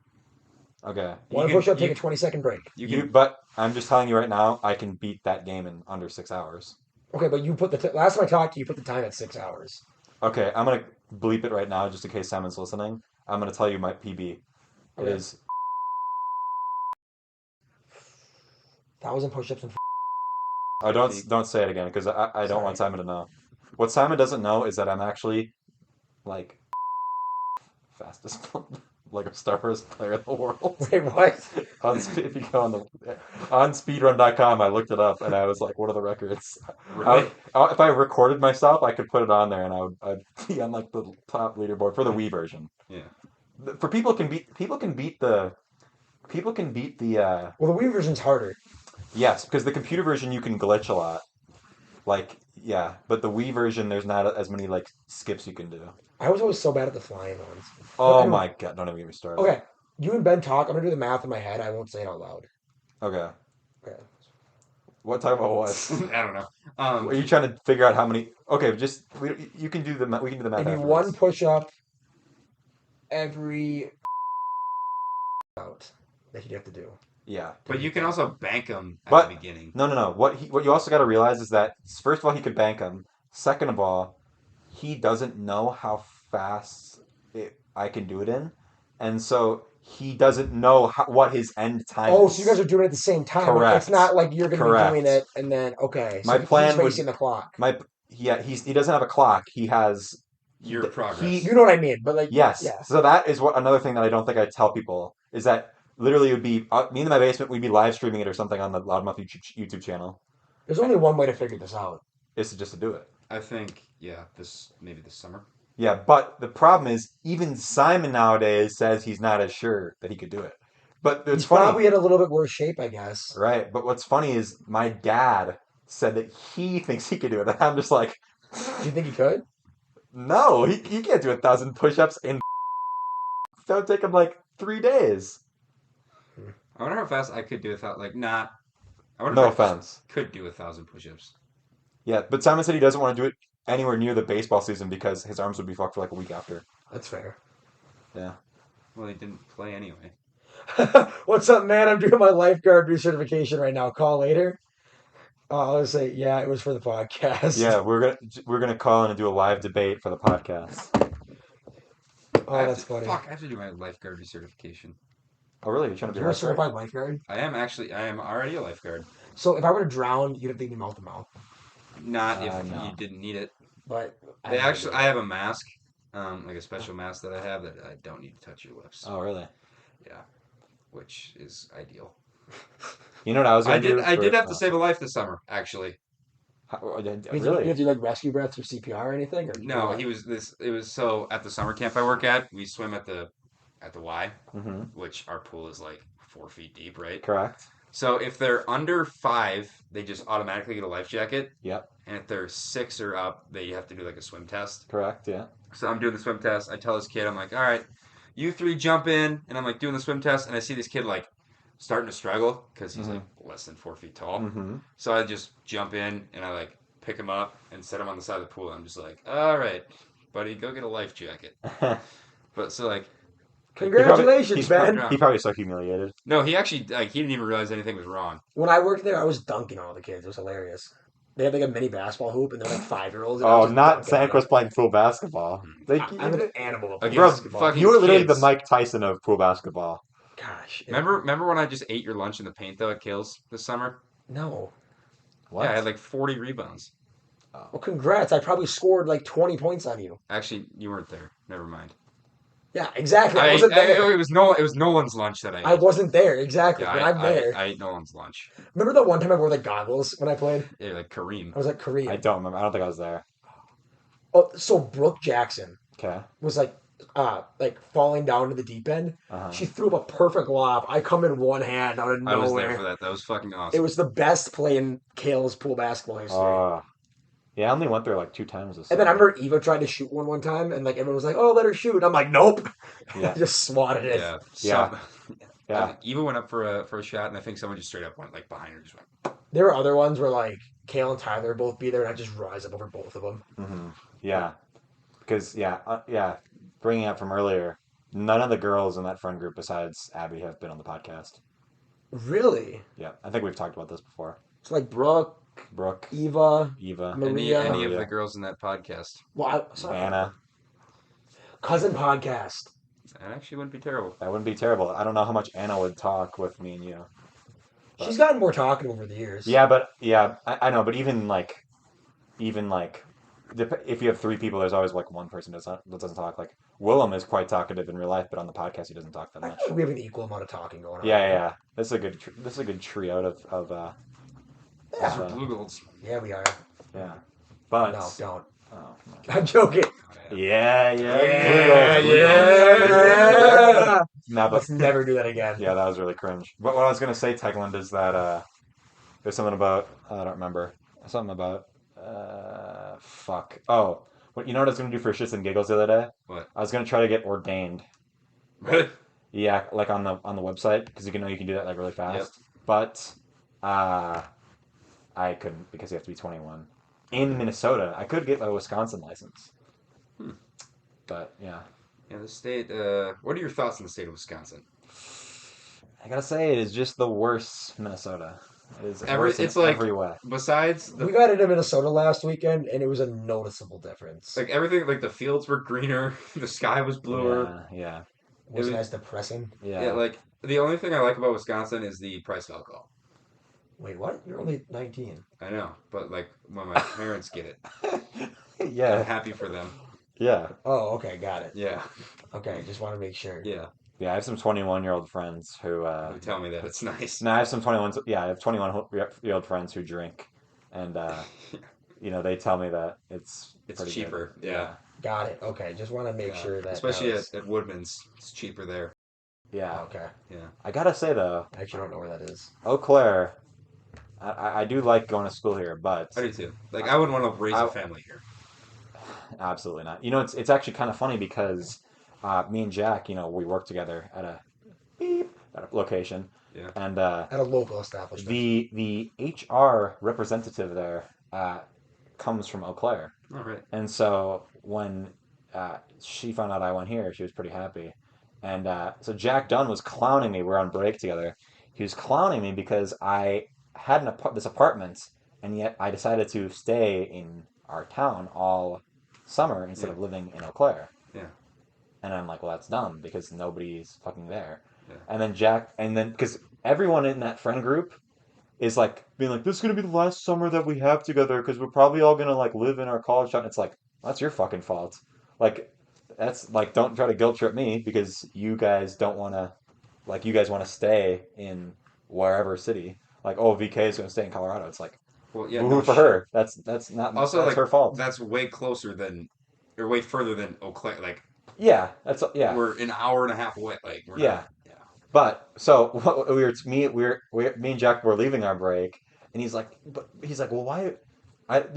Okay. One can- push-up, take you- a 20-second break. But I'm just telling you right now, I can beat that game in under 6 hours. Okay, but you put the last time I talked to you, you put the time at 6 hours. Okay, I'm gonna bleep it right now, just in case Simon's listening. I'm gonna tell you my PB. It Okay. is 1,000 push-ups and Oh, don't say it again because I don't want Simon to know. What Simon doesn't know is that I'm actually like fastest like a Star Wars player in the world. Wait, what? If you go on speedrun.com, I looked it up and I was like, what are the records? Really? If I recorded myself, I could put it on there and I'd be on like the top leaderboard for the Wii version. Yeah. For people can beat the Well, the Wii version's harder. yes, because the computer version you can glitch a lot. Like, yeah, but the Wii version, there's not as many like skips you can do. I was always so bad at the flying ones. Oh anyway. my god, don't even get me started. Okay, you and Ben talk. I'm gonna do the math in my head. I won't say it out loud. Okay. Okay. What talk about what? I don't know. Are you trying to figure out how many? Okay, you can do the we can do the math. Maybe afterwards. one push-up every out that you'd have to do. Yeah. But you can also bank them at But- the beginning. No. What you also got to realize is that first of all he could bank them. Second of all, he doesn't know how fast I can do it in, and so he doesn't know what his end time Oh, is. so you guys are doing it at the same time. Correct. It's not like you're gonna Correct. be doing it and then okay. So My plan he's would- facing the clock. He doesn't have a clock. He has Your progress. You know what I mean? But like Yes. yeah. So that is another thing that I don't think I tell people is that literally it would be me in my basement. We'd be live streaming it or something on the Loudmouth YouTube channel. There's only one way to figure this out. Is just to do it. I think, maybe this summer. Yeah, but the problem is even Simon nowadays says he's not as sure that he could do it. But it's He's funny, probably in a little bit worse shape, I guess. right? But what's funny is my dad said that he thinks he could do it, and I'm just like, Do you think he could? no, he can't do 1,000 push-ups in. That would take him like 3 days. I wonder how fast I could do without not. I wonder No if I offense. could do 1,000 push-ups. Yeah, but Simon said he doesn't want to do it anywhere near the baseball season because his arms would be fucked for like a week after. That's fair. Yeah. Well, he didn't play anyway. What's up, man? I'm doing my lifeguard recertification right now. Call later. I'll just say, yeah, it was for the podcast. Yeah, we're gonna call in and do a live debate for the podcast. Oh, that's funny. Fuck, I have to do my lifeguard recertification. Oh, really? You're trying to be You're a a lifeguard? certified lifeguard. I am already a lifeguard. So if I were to drown, you'd have to be mouth to mouth. Not if No. you didn't need it. But I have a mask, like a special mask that I have that I don't need to touch your lips. Oh, really? Yeah, which is ideal. You know what I was gonna do? I did have to save a life this summer, actually. You Really? have to do like rescue breaths or CPR or anything? Or No, what? it was so at the summer camp I work at, we swim at the Y, Mm-hmm. which our pool is like 4 feet deep, right? Correct. So if they're under 5, they just automatically get a life jacket. Yep. And if they're 6 or up, they have to do like a swim test. Correct. Yeah. So I'm doing the swim test. I tell this kid, I'm like, all right, you three jump in, and I'm like doing the swim test, and I see this kid like starting to struggle because he's like less than 4 feet tall. Mm-hmm. So I just jump in and I like pick him up and set him on the side of the pool. I'm just like, all right, buddy, go get a life jacket. But so like, Congratulations, man. He's probably so humiliated. no, he actually like he didn't even realize anything was wrong. When I worked there, I was dunking all the kids. It was hilarious. They had like a mini basketball hoop, and they're like 5-year-olds. Oh, not Sandquist playing pool basketball. I'm an animal of Against Bro, basketball. fucking you were literally kids. the Mike Tyson of pool basketball. Gosh. Remember when I just ate your lunch in the paint though at Kills this summer? No. What? Yeah, I had like 40 rebounds. Well, congrats. I probably scored like 20 points on you. Actually, you weren't there. Never mind. Yeah, exactly. I wasn't there. It was Nolan's lunch that I ate. I wasn't there, exactly. Yeah, but I'm there. I ate Nolan's lunch. Remember the one time I wore the goggles when I played? Yeah, like Kareem. I was like Korean. I don't remember. I don't think I was there. Oh, so Brooke Jackson Okay. was like falling down to the deep end. Uh-huh. She threw up a perfect lob. I come in one hand out of I was there nowhere. for that. That was fucking awesome. It was the best play in Kale's pool basketball history. Yeah, I only went there like 2 times this And then I summer. remember Eva tried to shoot one time, and like everyone was like, "Oh, let her shoot." I'm like, "Nope." Yeah. I just swatted it. Yeah. Yeah. Yeah. Eva went up for a shot, and I think someone just straight up went like behind her. Just went. There were other ones where like Kale and Tyler both be there, and I just rise up over both of them. Mm-hmm. Yeah. Because bringing up from earlier, none of the girls in that friend group besides Abby have been on the podcast. Really? Yeah, I think we've talked about this before. It's like Brooke, Brooke, Eva, Maria, Any of Maria. the girls in that podcast. well, sorry, Anna. cousin podcast. That actually wouldn't be terrible. That wouldn't be terrible. I don't know how much Anna would talk with me and you. She's gotten more talkative over the years. Yeah, but I know. But even like, if you have 3 people, there's always like one person that doesn't talk. Like Willem is quite talkative in real life, but on the podcast he doesn't talk that I much. feel like we have an equal amount of talking going on. Yeah. This is a good trio of Yeah. Those are Blugolds. Yeah, we are. yeah. But No, don't. oh, no. I'm joking. Yeah. Nah, but Let's never do that again. yeah, that was really cringe. But what I was gonna say, Teigland, is that there's something about I don't remember something about fuck. Oh, you know what I was gonna do for shits and giggles the other day? What? I was gonna try to get ordained. Really? Yeah, like on the website because you can do that like really fast. But I couldn't because you have to be 21. In Minnesota, I could get a Wisconsin license. But yeah. Yeah, the state. What are your thoughts on the state of Wisconsin? I gotta say, it is just the worst Minnesota. It is worse it's in like- every way. Besides We the got into Minnesota last weekend, and it was a noticeable difference. like everything, like the fields were greener, the sky was bluer. Yeah. Wasn't as depressing. Yeah, like the only thing I like about Wisconsin is the price of alcohol. Wait, what? You're only 19. I know, but like when my parents get it, I'm yeah. happy for them. Yeah. Oh, okay, got it. Yeah, Okay, just want to make sure. yeah. Yeah. I have some 21-year-old friends who. Who tell me that it's nice. No, I have some 21. Yeah, I have 21-year-old friends who drink, and they tell me that it's pretty cheaper. good. Yeah. Got it. Okay, just want to make Yeah. sure that. Especially that was- at Woodman's, it's cheaper there. Yeah. Okay. Yeah. I gotta say though, I actually don't know where that is. Eau Claire, I do like going to school here, but I do too. Like I wouldn't want to raise a family here. absolutely not. It's actually kind of funny because me and Jack, we work together at a location, Yeah. and At a local establishment. the HR representative there comes from Eau Claire. All right. And so when she found out I went here, she was pretty happy. And so Jack Dunn was clowning me. We're on break together. He was clowning me because I had this apartment, and yet I decided to stay in our town all summer instead of living in Eau Claire. Yeah. And I'm like, well, that's dumb because nobody's fucking there. Yeah. And then because everyone in that friend group is like being like, this is gonna be the last summer that we have together because we're probably all gonna like live in our college town. It's like, well, that's your fucking fault. Like, that's like, don't try to guilt trip me because you guys don't want to, like, you guys want to stay in wherever city. Like, oh, VK is gonna stay in Colorado. It's like, Well, yeah. woohoo no for shit. her. That's not Also, that's like her fault. that's way closer than, or way further than Eau Claire. Like Yeah, we're an hour and a half away. Like we're Yeah. Not, yeah. But so me and Jack were leaving our break, and he's like, well, why? Why did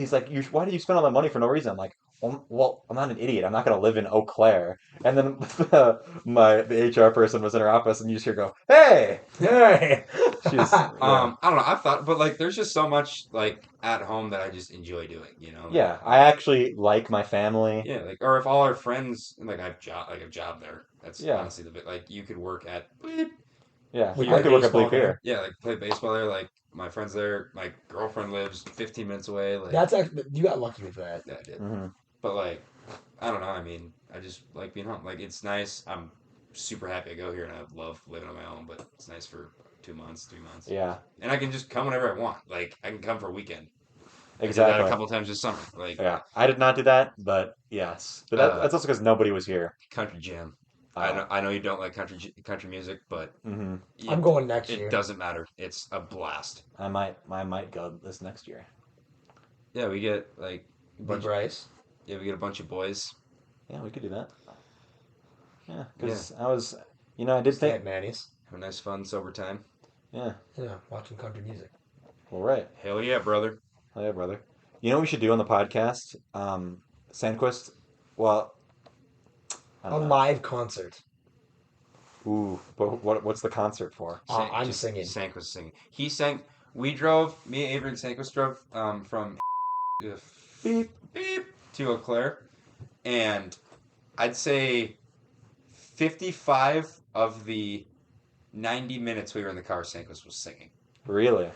you spend all that money for no reason? I'm like, well, I'm not an idiot. I'm not going to live in Eau Claire. And then the HR person was in her office, and you just hear go, "Hey, Hey. she's I don't know. I've thought, but like, there's just so much like at home that I just enjoy doing. You know. yeah. I actually like my family. Yeah, like, or if all our friends like I've job there. That's Yeah. honestly the bit. Like, you could work at bleep. Yeah, We I play could work at baseball Bleep here. there. Yeah, like play baseball there. Like my friends there. My girlfriend lives 15 minutes away. Like That's actually you got lucky with that. yeah, I did. Hmm. But like, I don't know. I mean, I just like being home. Like it's nice. I'm super happy I go here, and I love living on my own. But it's nice for 2 months, 3 months. Yeah, And I can just come whenever I want. Like I can come for a weekend. I did exactly. that a couple times this summer. Like Yeah, I did not do that, but yes, but that's also because nobody was here. country jam. I know you don't like country music, but Hmm. I'm going next year. It doesn't matter. It's a blast. I might go this next year. Yeah, we get like a Big bunch. Bryce. Yeah, we get a bunch of boys. Yeah, we could do that. Yeah, because I was, I did Stay think. at Manny's. Have a nice fun sober time. Yeah, Yeah, watching country music. all right. Hell yeah, brother. Oh yeah, brother. You know what we should do on the podcast? Sandquist. Well, I A don't know. live concert. Ooh, but what's the concert for? I'm Just singing. Sank was singing. He sang. Me, Avery, and Sanquist drove from Beep. beep to Eau Claire, and I'd say 55 of the 90 minutes we were in the car, Sanquist was singing. Really?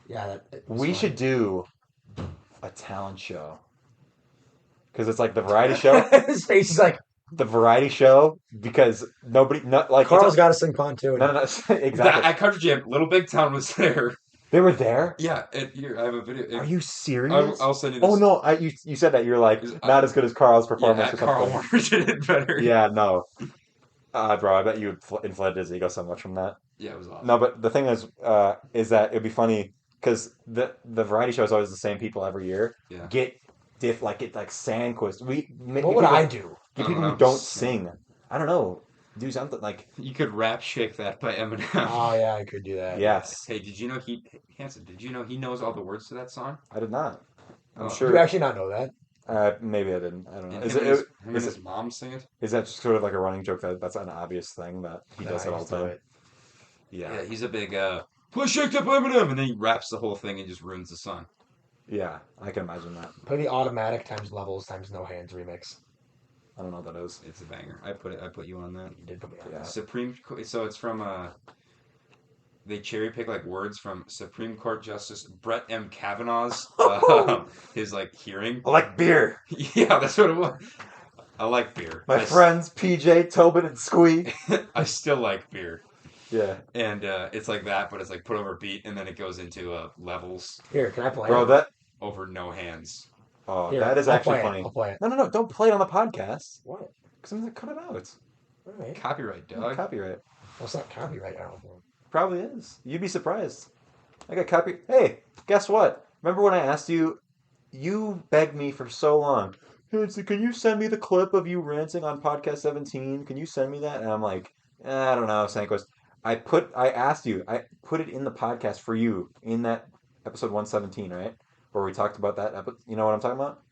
Yeah, We should do a talent show. Because it's like the variety show. His face is like, The variety show. Because Carl's got to sing pontoon. No, exactly. At Country Jam, Little Big Town was there. They were there? Yeah, here I have a video. Are you serious? I'll send you this. Oh no! You said that you're like not as good as Carl's performance. Yeah, or Carl something. Warner did it better. Yeah, no. Bro, I bet you inflated his ego so much from that. Yeah, it was awesome. No, but the thing is that it'd be funny because the variety show is always the same people every year. Yeah. Get Sandquist. What would I do? Get I people don't who know. don't sing. I don't know. Do something like You could rap shake that by Eminem. Oh yeah, I could do that. yes. Hey, did you know Hanson? Did you know he knows all the words to that song? I did not. I'm Oh. Do sure. you actually not know that? Maybe I didn't. I don't know. And Is him it? and his mom sing it? Is that just sort of like a running joke that's an obvious thing that he does Nah, it I all used the to do time? it. Yeah. Yeah, he's a big push shake that by Eminem, and then he raps the whole thing and just ruins the song. Yeah, I can imagine that. Play the automatic times levels times no hands remix. I don't know what that is. It's a banger. I put you on that. You did put me on Yeah. that. So it's from they cherry pick like words from Supreme Court Justice Brett M. Kavanaugh's his like hearing. I like beer. Yeah, that's what it was. I like beer. My friends PJ, Tobin, and Squee. I still like beer. Yeah. And it's like that, but it's like put over beat, and then it goes into levels Here, can I play Bro, it? that over no hands. Here, that is I'll actually play it. funny. I'll play it. No, don't play it on the podcast. What? Because I'm gonna cut it out. Alright. Copyright, dog. Copyright. Well, it's not copyright, I don't think. Probably is. You'd be surprised. I got copy. Hey, guess what? Remember when I asked you? You begged me for so long. Hey, can you send me the clip of you ranting on podcast 17? Can you send me that? And I'm like, I don't know, Sanquist. I asked you. I put it in the podcast for you in that episode 117, right? Where we talked about that. You know what I'm talking about?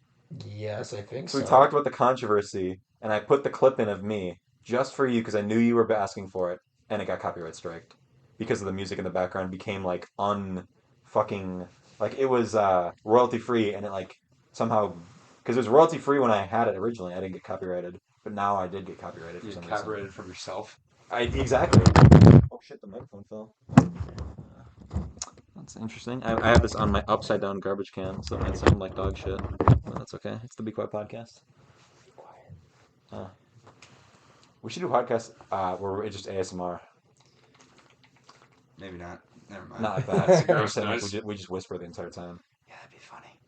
Yes, I think So so. we talked about the controversy, and I put the clip in of me just for you because I knew you were asking for it, and it got copyright striked because of the music in the background became like unfucking like it was royalty free, and it like somehow because it was royalty free when I had it originally, I didn't get copyrighted, but now I did get copyrighted for You some copyrighted from yourself. reason. Exactly. Oh shit! The microphone fell. That's interesting. I have this on my upside down garbage can, so it might sound like dog shit. But that's okay. It's the Be Quiet podcast. We should do a podcast where it's just ASMR. Maybe not. Never mind. Not like that. It's a I'm gross saying, like, noise. we just whisper the entire time. Yeah, that'd be funny.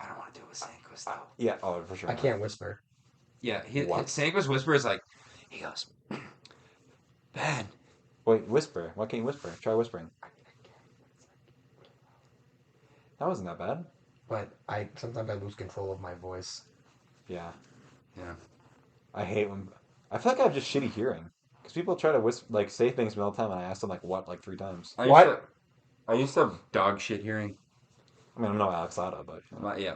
I don't want to do it with Sanquist though. Yeah, oh, for sure. I can't whisper. Yeah, What? Sanquist whisper is like, he goes, Ben. Wait, whisper. Why can't you whisper? Try whispering. That wasn't that bad. But sometimes I lose control of my voice. Yeah. Yeah. I hate when... I feel like I have just shitty hearing. Because people try to say things to me all the time, and I ask them, what, 3 times. I used to have dog shit hearing. I mean, I'm no Alex Otta, but...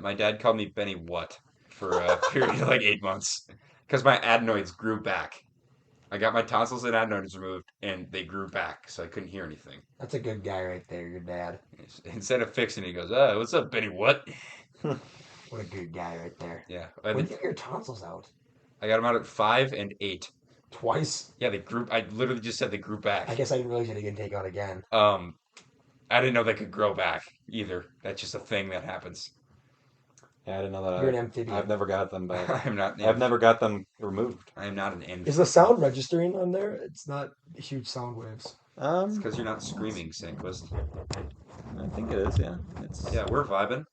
My dad called me Benny what for a period of like 8 months because my adenoids grew back. I got my tonsils and adenoids removed, and they grew back, so I couldn't hear anything. That's a good guy right there, your dad. Instead of fixing it, he goes, "Oh, what's up, Benny? What?" What a good guy right there. Yeah. When did you get your tonsils out? I got them out at 5 and 8. Twice? Yeah, they grew. I literally just said they grew back. I guess I didn't realize you had to take out again. I didn't know they could grow back either. That's just a thing that happens. Yeah, I didn't know that. You're an amphibian. I've never got them back. I'm not. I've never got them removed. I am not an amphibian. Is the sound registering on there? It's not huge sound waves. It's because you're not screaming, Sandquist. I think it is. Yeah, Yeah, we're vibing.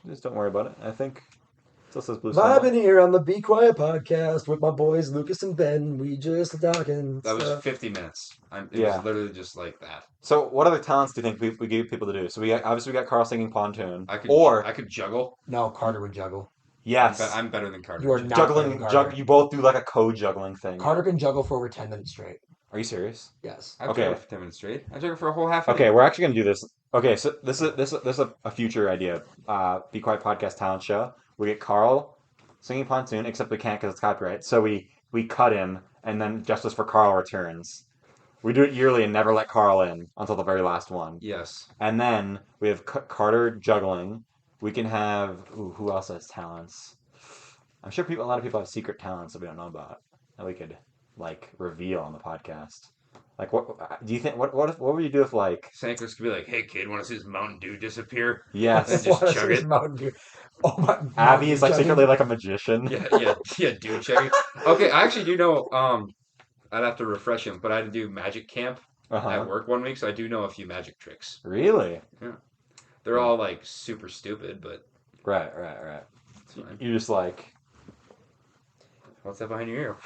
Just don't worry about it. I think it still says blue. Vibing here on the Be Quiet podcast with my boys Lukas and Ben. We just talking. That was stuff. 50 minutes. It Yeah. was literally just like that. So, what other talents do you think we give people to do? So obviously we got Carl singing pontoon. I could juggle. No, Carter would juggle. Yes, I'm better than Carter. You are not better than Carter. You both do like a co-juggling thing. Carter can juggle for over 10 minutes straight. Are you serious? Yes. I've Okay. juggled for 10 minutes straight. I juggled for a whole half. Okay, we're actually gonna do this. Okay, so this is a future idea. Be Quiet podcast talent show. We get Carl singing pontoon, except we can't because it's copyright. So we cut him, and then Justice for Carl returns. We do it yearly and never let Carl in until the very last one. Yes. And then we have Carter juggling. We can have who else has talents? I'm sure a lot of people have secret talents that we don't know about that we could like reveal on the podcast. Like, what do you think? What would you do if like Sandquist could be like, "Hey kid, want to see this Mountain Dew disappear?" yes, Just Wanna chug see it. this Mountain Dew? Oh my! Abby is like chugging. secretly like a magician. Yeah, dude, check it. Okay, I actually do know. I'd have to refresh him, but I had to do magic camp at work one week, so I do know a few magic tricks. Really? They're all like super stupid, but Right. it's fine. You just like What's that behind your ear?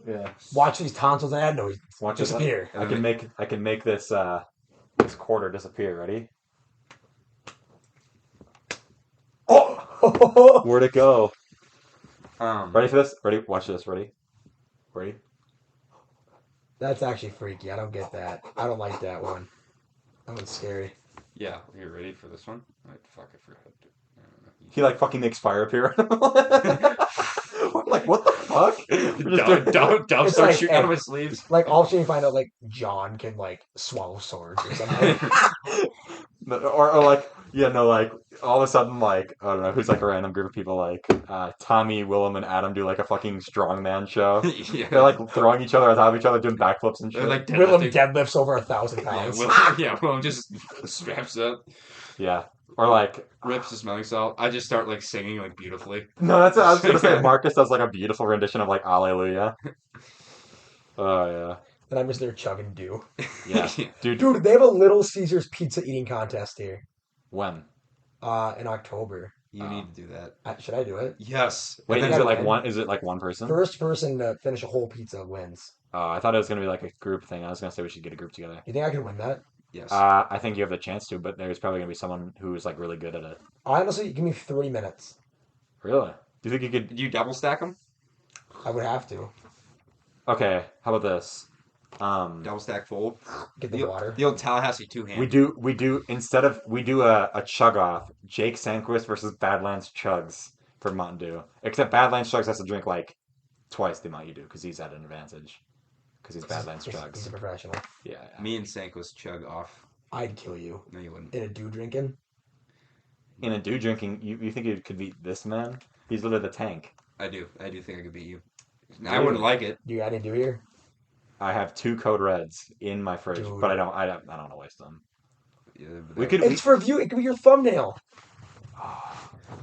yeah. Watch these tonsils and adenoids Watch this. disappear. I can make this this quarter disappear. Ready? Oh! Where'd it go? Um, Ready for this? Ready? Watch this. Ready? Ready? That's actually freaky. I don't get that. I don't like that one. That one's scary. Yeah, you ready for this one? Wait, fuck, I forgot. He like fucking makes fire appear. I'm like, what the fuck? Don't It's start like, shooting out of my sleeves. Like, all of a sudden you find out, like, John can, like, swallow swords or something. or like, like all of a sudden, like, I don't know, who's like a random group of people, like Tommy, Willem, and Adam do like a fucking strongman show. Yeah. They're like throwing each other on top of each other, doing backflips and shit. They're like Willem deadlifting. deadlifts over 1,000 pounds. Willem just straps up, Yeah. Or like, rips the smelling salt. I just start like singing like beautifully. no, that's I was gonna say Marcus does like a beautiful rendition of like Alleluia. Oh yeah. And I'm just there chugging dew. Yeah. Dude, Dude, they have a Little Caesars pizza eating contest here. when? In October. You need to do that. Should I do it? Yes. Wait, then is I it like win. one? Is it like one person? First person to finish a whole pizza wins. I thought it was gonna be like a group thing. I was gonna say we should get a group together. You think I can win that? Yes. I think you have the chance to, but there's probably gonna be someone who's like really good at it. Honestly, give me 3 minutes. Really? Do you think you could? Did you double stack them? I would have to. Okay, how about this? Double stack fold. Get the water. The old Tallahassee two-hand. We do instead of we do a chug off. Jake Sandquist versus BadlandsChugs for Mountain Dew. Except BadlandsChugs has to drink like twice the amount you do because he's at an advantage. Because he's He's a BadlandsChugs. professional. Yeah. Me and Sandquist chug off. I'd kill you. No, you wouldn't. In a dew drinking? In a Dew drinking, you think you could beat this man? He's literally the tank. I do think I could beat you. I wouldn't like it. Do you got any dew here? I have 2 Code Reds in my fridge, Dude. but I don't want to waste them. Yeah, but We that- could. It's for view. It could be your thumbnail.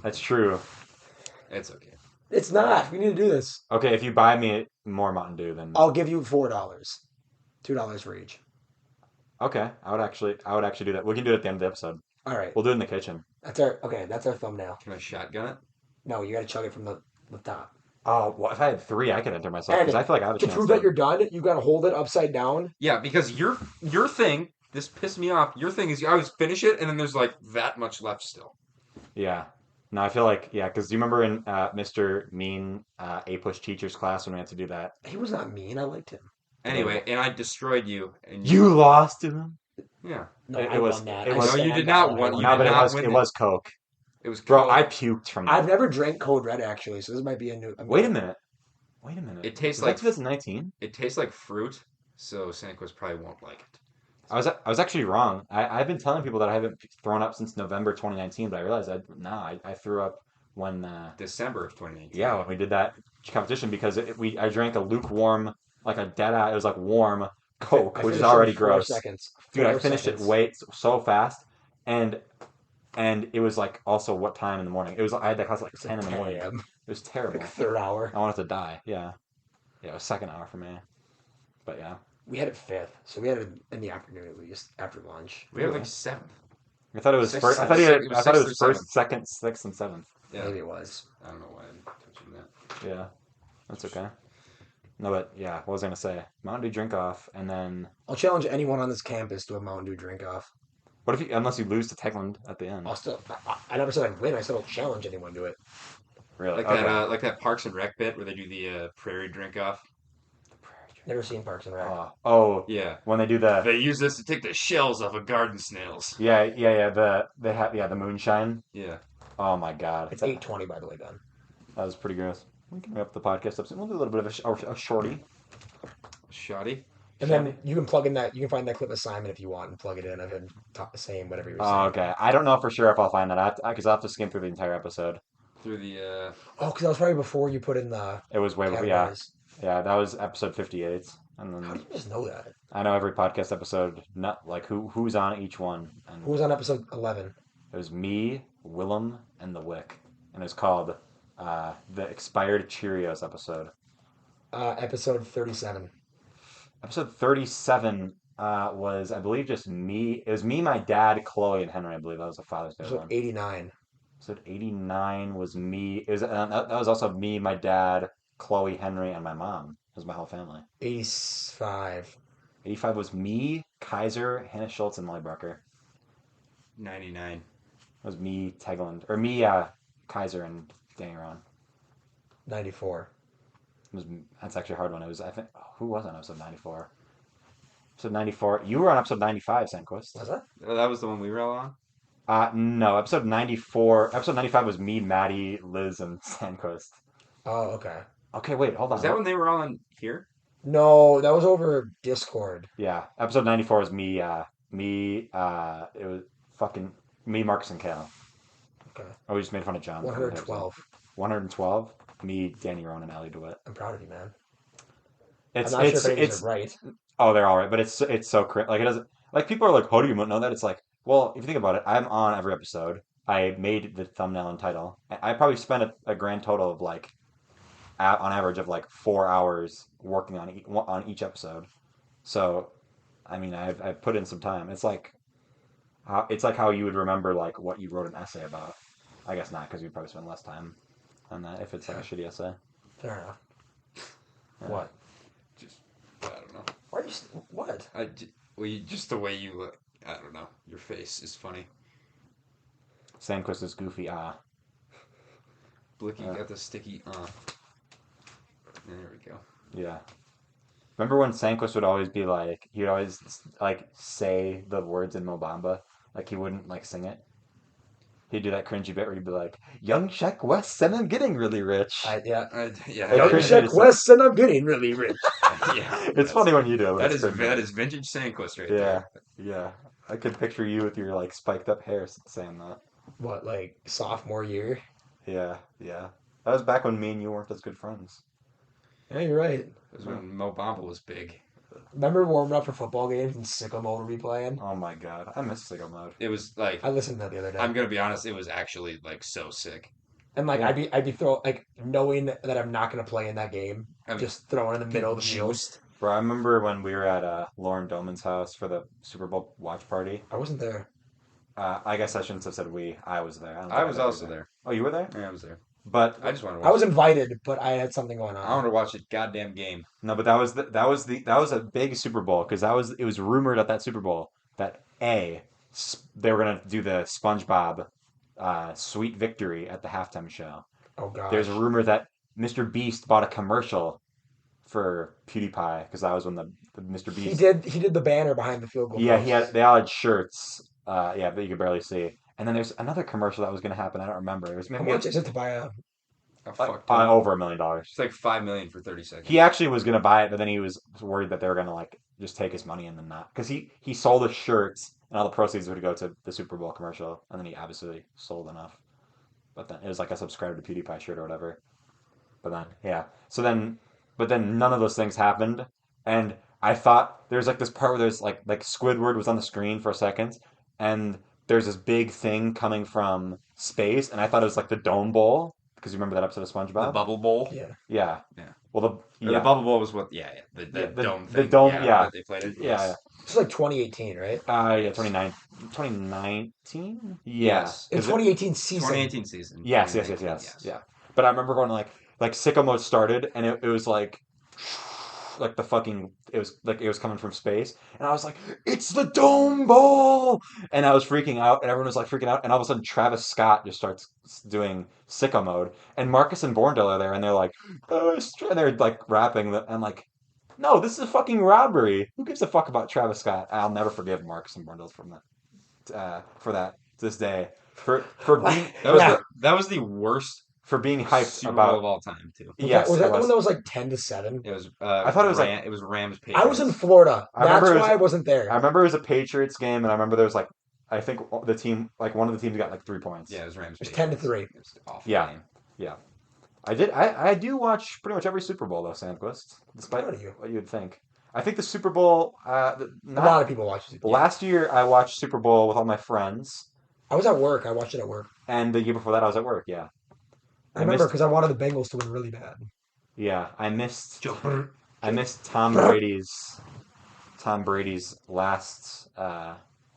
That's true. It's okay. It's not. We need to do this. Okay, if you buy me more Mountain Dew, then I'll give you $4. $2 for each. okay. I would actually do that. We can do it at the end of the episode. All right. We'll do it in the kitchen. That's our thumbnail. Can I shotgun it? No, you got to chug it from the top. Oh, well, if I had 3, I could enter myself And because I feel like I have a To chance prove that you're done, you got to hold it upside down. Yeah, because your thing, this pissed me off. Your thing is you always finish it, and then there's like that much left still. Yeah. No, I feel like because do you remember in Mr. Mean A-Push teacher's class when we had to do that? He was not mean. I liked him. Anyway, and I destroyed you. And You lost to him. Yeah. No, It I was- won that. it I was- No, you stand did by not that. want- I you No, did but not it win was Coke. It was Bro, called- I puked from that. I've never drank Code Red actually, so this might be a new. Wait a minute. It tastes Was like that 2019? It tastes like fruit, so Sandquist probably won't like it. I was actually wrong. I've been telling people that I haven't thrown up since November 2019, but I realized I threw up when December of 2019. yeah, when we did that competition because I drank a lukewarm, like a dead eye. It was like warm Coke, I which is finished already in 4 gross. seconds. Dude, I 4 finished seconds. it so fast, and it was like also what time in the morning? It was I had that class at like It's 10 in the morning. It 10 a.m. was terrible. Like third hour. I wanted to die. Yeah, it was second hour for me. But yeah, We had it fifth, so we had it in the afternoon at least after lunch. We have like 7th. I thought it was Sixth, first. I seventh. thought it It was was sixth or first, second, sixth, and seventh. Yeah. Maybe it was. I don't know why I'm touching that. Yeah, that's okay. No, but yeah, what was I gonna say? Mountain Dew drink off, and then I'll challenge anyone on this campus to a Mountain Dew drink off. what if unless you lose to Teigland at the end? I never said I'd win. I said I'll challenge anyone to it. Really? Like that, like that Parks and Rec bit where they do the prairie drink off. Never seen Parks and Rec. Oh, Yeah. when they do the They use this to take the shells off of garden snails. yeah. They have the moonshine. Yeah. Oh my god, It's 8:20 by the way, Ben. that was pretty gross. We can wrap the podcast up soon. We'll do a little bit of a shorty. Shoddy. And then you can plug in that. You can find that clip of Simon if you want and plug it in of him saying whatever you were saying. Oh, okay. I don't know for sure if I'll find that because I'll have to skim through the entire episode. Through the Oh, because that was probably before you put in the It was way before. categories. Yeah. That was episode 58. And How do then you just know that? I know every podcast episode, not like who's on each one. And Who was on episode 11? it was me, Willem, and the Wick, and it's called the Expired Cheerios episode. Episode 37. Episode 37 was, I believe, just me. It was me, my dad, Chloe, and Henry. I believe that was the Father's Day Episode one. 89. Episode 89 was me. It was that was also me, my dad, Chloe, Henry, and my mom. It was my whole family. 85. 85 was me, Kaiser, Hannah Schultz, and Molly Brucker. 99. It was me, Teigland, or me, Kaiser, and Danny Ron. 94. That's actually a hard one. It was, I think, who was on episode 94? Episode 94. You were on episode 95, Sandquist. Was that? Oh, that was the one we were all on? No, episode 94. Episode 95 was me, Maddie, Liz, and Sandquist. Oh, okay. Okay, wait, hold on. Was that when they were all on here? No, that was over Discord. Yeah, episode 94 was me, it was fucking me, Marcus, and Cal. Okay. Oh, we just made fun of John. 112. 112. Me, Danny Rowan, and Ellie DeWitt. I'm proud of you, man. It's I'm not sure if any of it's these are right. oh, they're all right, but it's so like it doesn't like people are like, how do you know that? It's like, well, if you think about it, I'm on every episode. I made the thumbnail and title. I probably spent a grand total of like on average of like 4 hours working on each episode. So, I mean, I've put in some time. It's like how you would remember like what you wrote an essay about. I guess not because you'd probably spend less time on that if it's like a shitty essay. Fair enough. Yeah. What? Just, I don't know. Why are you... What? Just the way you look. I don't know. Your face is funny. Sandquist is goofy. Blicky got the sticky. There we go. Yeah. Remember when Sandquist would always be like, he would always like say the words in Mobamba, like he wouldn't like sing it. He'd do that cringy bit where he'd be like, "Young Check West, and I'm getting really rich." Yeah. Young Young Check Check West, and I'm getting really rich. Yeah. It's funny when you do it. That It's is cringy. vintage Sandquist right Yeah, there. yeah. I could picture you with your like spiked up hair saying that. What, like sophomore year? Yeah, yeah. That was back when me and you weren't as good friends. Yeah, you're right. It was when Mo Bamba was big. Remember warming up for football games and Sicko mode would be playing? Oh my god, I miss Sicko mode. It was like, I listened to that the other day. I'm gonna be honest, it was actually like so sick. And like Yeah. I'd be throwing like knowing that I'm not gonna play in that game, I mean, just throwing in the middle of the field. juiced. Bro, I remember when we were at Lauren Doman's house for the Super Bowl watch party. I wasn't there. I guess I shouldn't have said we. I was there. don't I think was said we also were there. Oh, you were there? Yeah, I was there. But I just wanted to watch. I was invited, but I had something going I on. wanted to watch a goddamn game. no, but that was a big Super Bowl because it was rumored at that Super Bowl that they were gonna do the SpongeBob Sweet Victory at the halftime show. Oh gosh. There's a rumor that Mr. Beast bought a commercial for PewDiePie because that was when the Mr. Beast. He did the banner behind the field goal. Yeah, post. they all had shirts. Yeah, but you could barely see. And then there's another commercial that was going to happen. I don't remember. It was How maybe much is it to buy a? fuck ton. over $1 million. It's like $5 million for 30 seconds. He actually was going to buy it, but then he was worried that they were going to like just take his money and then not, because he sold his shirts and all the proceeds would go to the Super Bowl commercial, and then he obviously sold enough. But then it was like a subscribe to PewDiePie shirt or whatever. But then but then none of those things happened, and I thought there's like this part where there's like Squidward was on the screen for a second, and there's this big thing coming from space, and I thought it was like the Dome Bowl, because you remember that episode of SpongeBob? The Bubble Bowl. Yeah. Yeah. Yeah. Well, The Bubble Bowl was what? Yeah. The dome thing. The dome. Yeah. That they played it. Yeah. It's like 2018, right? Yeah. 2019. Yeah. It's Is it- 2018 season. 2018 season. Yes. 2019, Yeah. But I remember going like Sicko mode started, and it was like the fucking it was coming from space, and I was like, it's the Dome Bowl, and I was freaking out, and everyone was like freaking out, and all of a sudden Travis Scott just starts doing Sicko mode, and Marcus and Borndale are there, and they're like, and they're like rapping, and like, no, this is a fucking robbery. Who gives a fuck about Travis Scott? I'll never forgive Marcus and Borndale for that to this day for being that was the worst for being hyped Super Bowl about. of all time too. Yes, Was that it the one that was like 10-7? It was. I thought it was it was Rams. Patriots. I was in Florida. I remember That's it was- why I wasn't there. I remember it was a Patriots game, and I remember there was like, I think the team, like one of the teams got like 3 points. Yeah, it was Rams. It was Patriots. 10-3. It was an awful Yeah. game. I do watch pretty much every Super Bowl though, Sandquist, despite Proud of you. what you'd think. I think the Super Bowl, A lot of people watch it. last year I watched Super Bowl with all my friends, I was at work. I watched it at work. and the year before that I was at work. Yeah, I remember because I wanted the Bengals to win really bad. I missed Tom Brady's last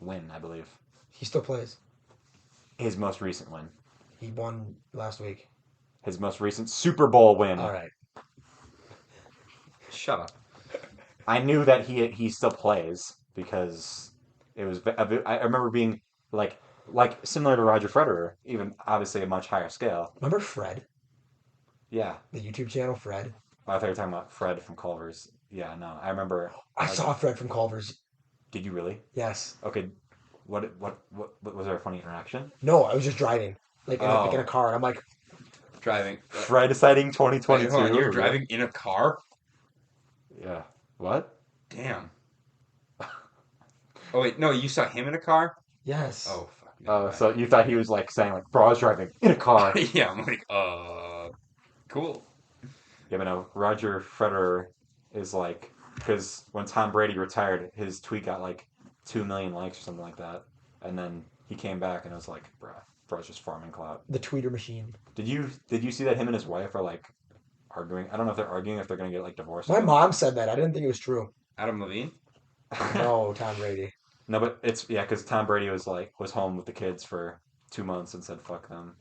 win, I believe. He still plays. His most recent win. He won last week. His most recent Super Bowl win. All right. Shut up. I knew that he still plays because it was. I remember being like similar to Roger Federer, even obviously a much higher scale. Remember Fred? Yeah, The YouTube channel Fred? I thought you were talking about Fred from Culver's. Yeah, no, I remember. I saw Fred from Culver's. Did you really? Yes. Okay, what was there a funny interaction? No, I was just driving. Like Oh. in a car. And I'm like, Driving. Fred sighting Wait, 2022. hold on, you were driving in a car? Yeah. What? Damn. Oh wait, no, you saw him in a car? yes. Oh fuck. Oh, so you thought he was like saying like, bro, I was driving in a car. yeah, I'm like, cool. Yeah, but no, Roger Federer is like, because when Tom Brady retired, his tweet got like 2 million likes or something like that, and then he came back and it was like, bro's just farming clout. The tweeter machine. Did you see that him and his wife are like arguing? I don't know if they're arguing, if they're gonna get like divorced. My mom said that. I didn't think it was true. Adam Levine? No, Tom Brady. No, but it's because Tom Brady was home with the kids for 2 months and said fuck them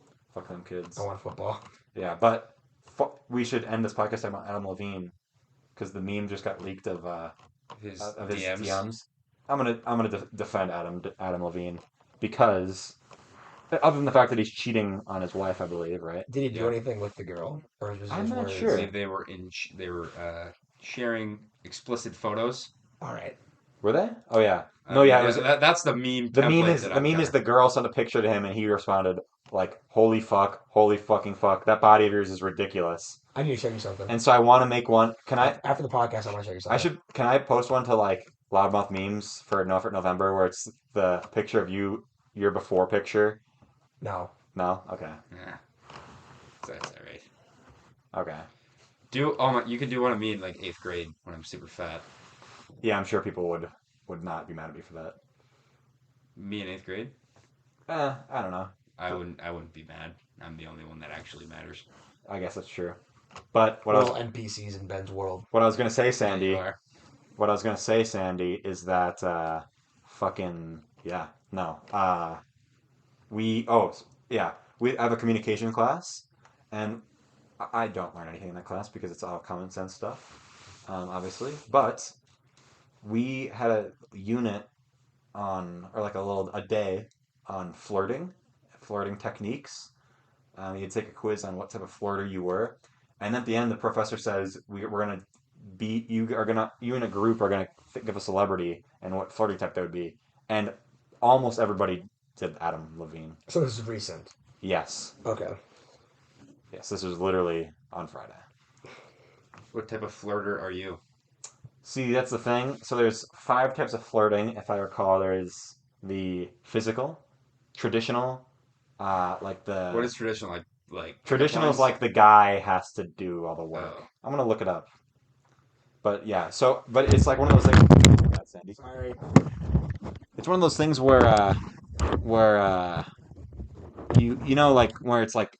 kids. I want football. Yeah, but we should end this podcast talking about Adam Levine because the meme just got leaked of His his DMs. DMs. I'm gonna defend Adam Levine because other than the fact that he's cheating on his wife, I believe, right? Did he do anything with the girl? Or was it I'm just not words? sure. I believe they were sharing explicit photos. All right. Were they? Oh yeah. No, yeah. It was, That's the meme. the meme template is that the I've meme got. is the girl sent a picture to him and he responded like, "Holy fuck, holy fucking fuck, that body of yours is ridiculous." I need to show you something. And so I want to make one. Can I? After the podcast, I want to show you something. Can I post one to like Loudmouth memes for November where it's the picture of you, your before picture? No. No. Okay. Yeah. That's all right. Okay. You could do one of me in like 8th grade when I'm super fat. Yeah, I'm sure people would not be mad at me for that. Me in 8th grade? I don't know. I wouldn't be mad. I'm the only one that actually matters. I guess that's true. But NPCs in Ben's world. what I was gonna say, You Sandy, are. is that fucking yeah, no. We have a communication class, and I don't learn anything in that class because it's all common sense stuff, obviously. But we had a unit a day on flirting techniques. You'd take a quiz on what type of flirter you were, and at the end, the professor says we're gonna you in a group are gonna think of a celebrity and what flirting type that would be, and almost everybody to Adam Levine. So this is recent. Yes. Okay. Yes, this was literally on Friday. What type of flirter are you? See, that's the thing. So there's 5 types of flirting, if I recall. There's the physical, traditional, like the... What is traditional? Like Traditional is pickup like the guy has to do all the work. Oh. I'm gonna look it up. But yeah, so but it's like one of those things. God, Sandy. Sorry. It's one of those things where you know like where it's like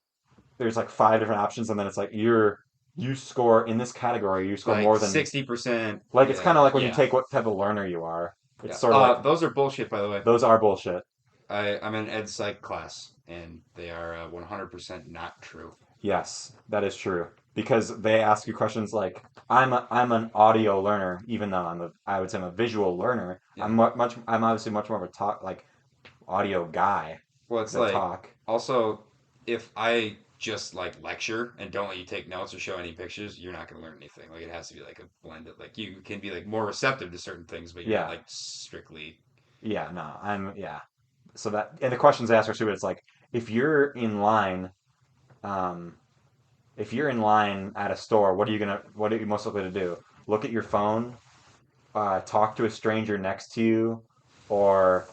there's like 5 different options and then it's like you score in this category you score like more than 60%. like it's kind of like when you yeah. take what type of learner you are. It's Yeah. sort of like Those are bullshit, by the way. those are bullshit. I'm in ed psych class, and they are 100% not true. Yes, that is true. Because they ask you questions like, I'm an audio learner, even though I would say I'm a visual learner. Yeah. I'm obviously much more of a audio guy Well, it's than like talk. also if I just like lecture and don't let you take notes or show any pictures, you're not going to learn anything. Like it has to be like a blend of like you can be like more receptive to certain things, but you're not like strictly. Yeah, no, So that and the questions asked are stupid. It's like if you're in line, um, if you're in line at a store, what are you most likely to do? Look at your phone, talk to a stranger next to you, or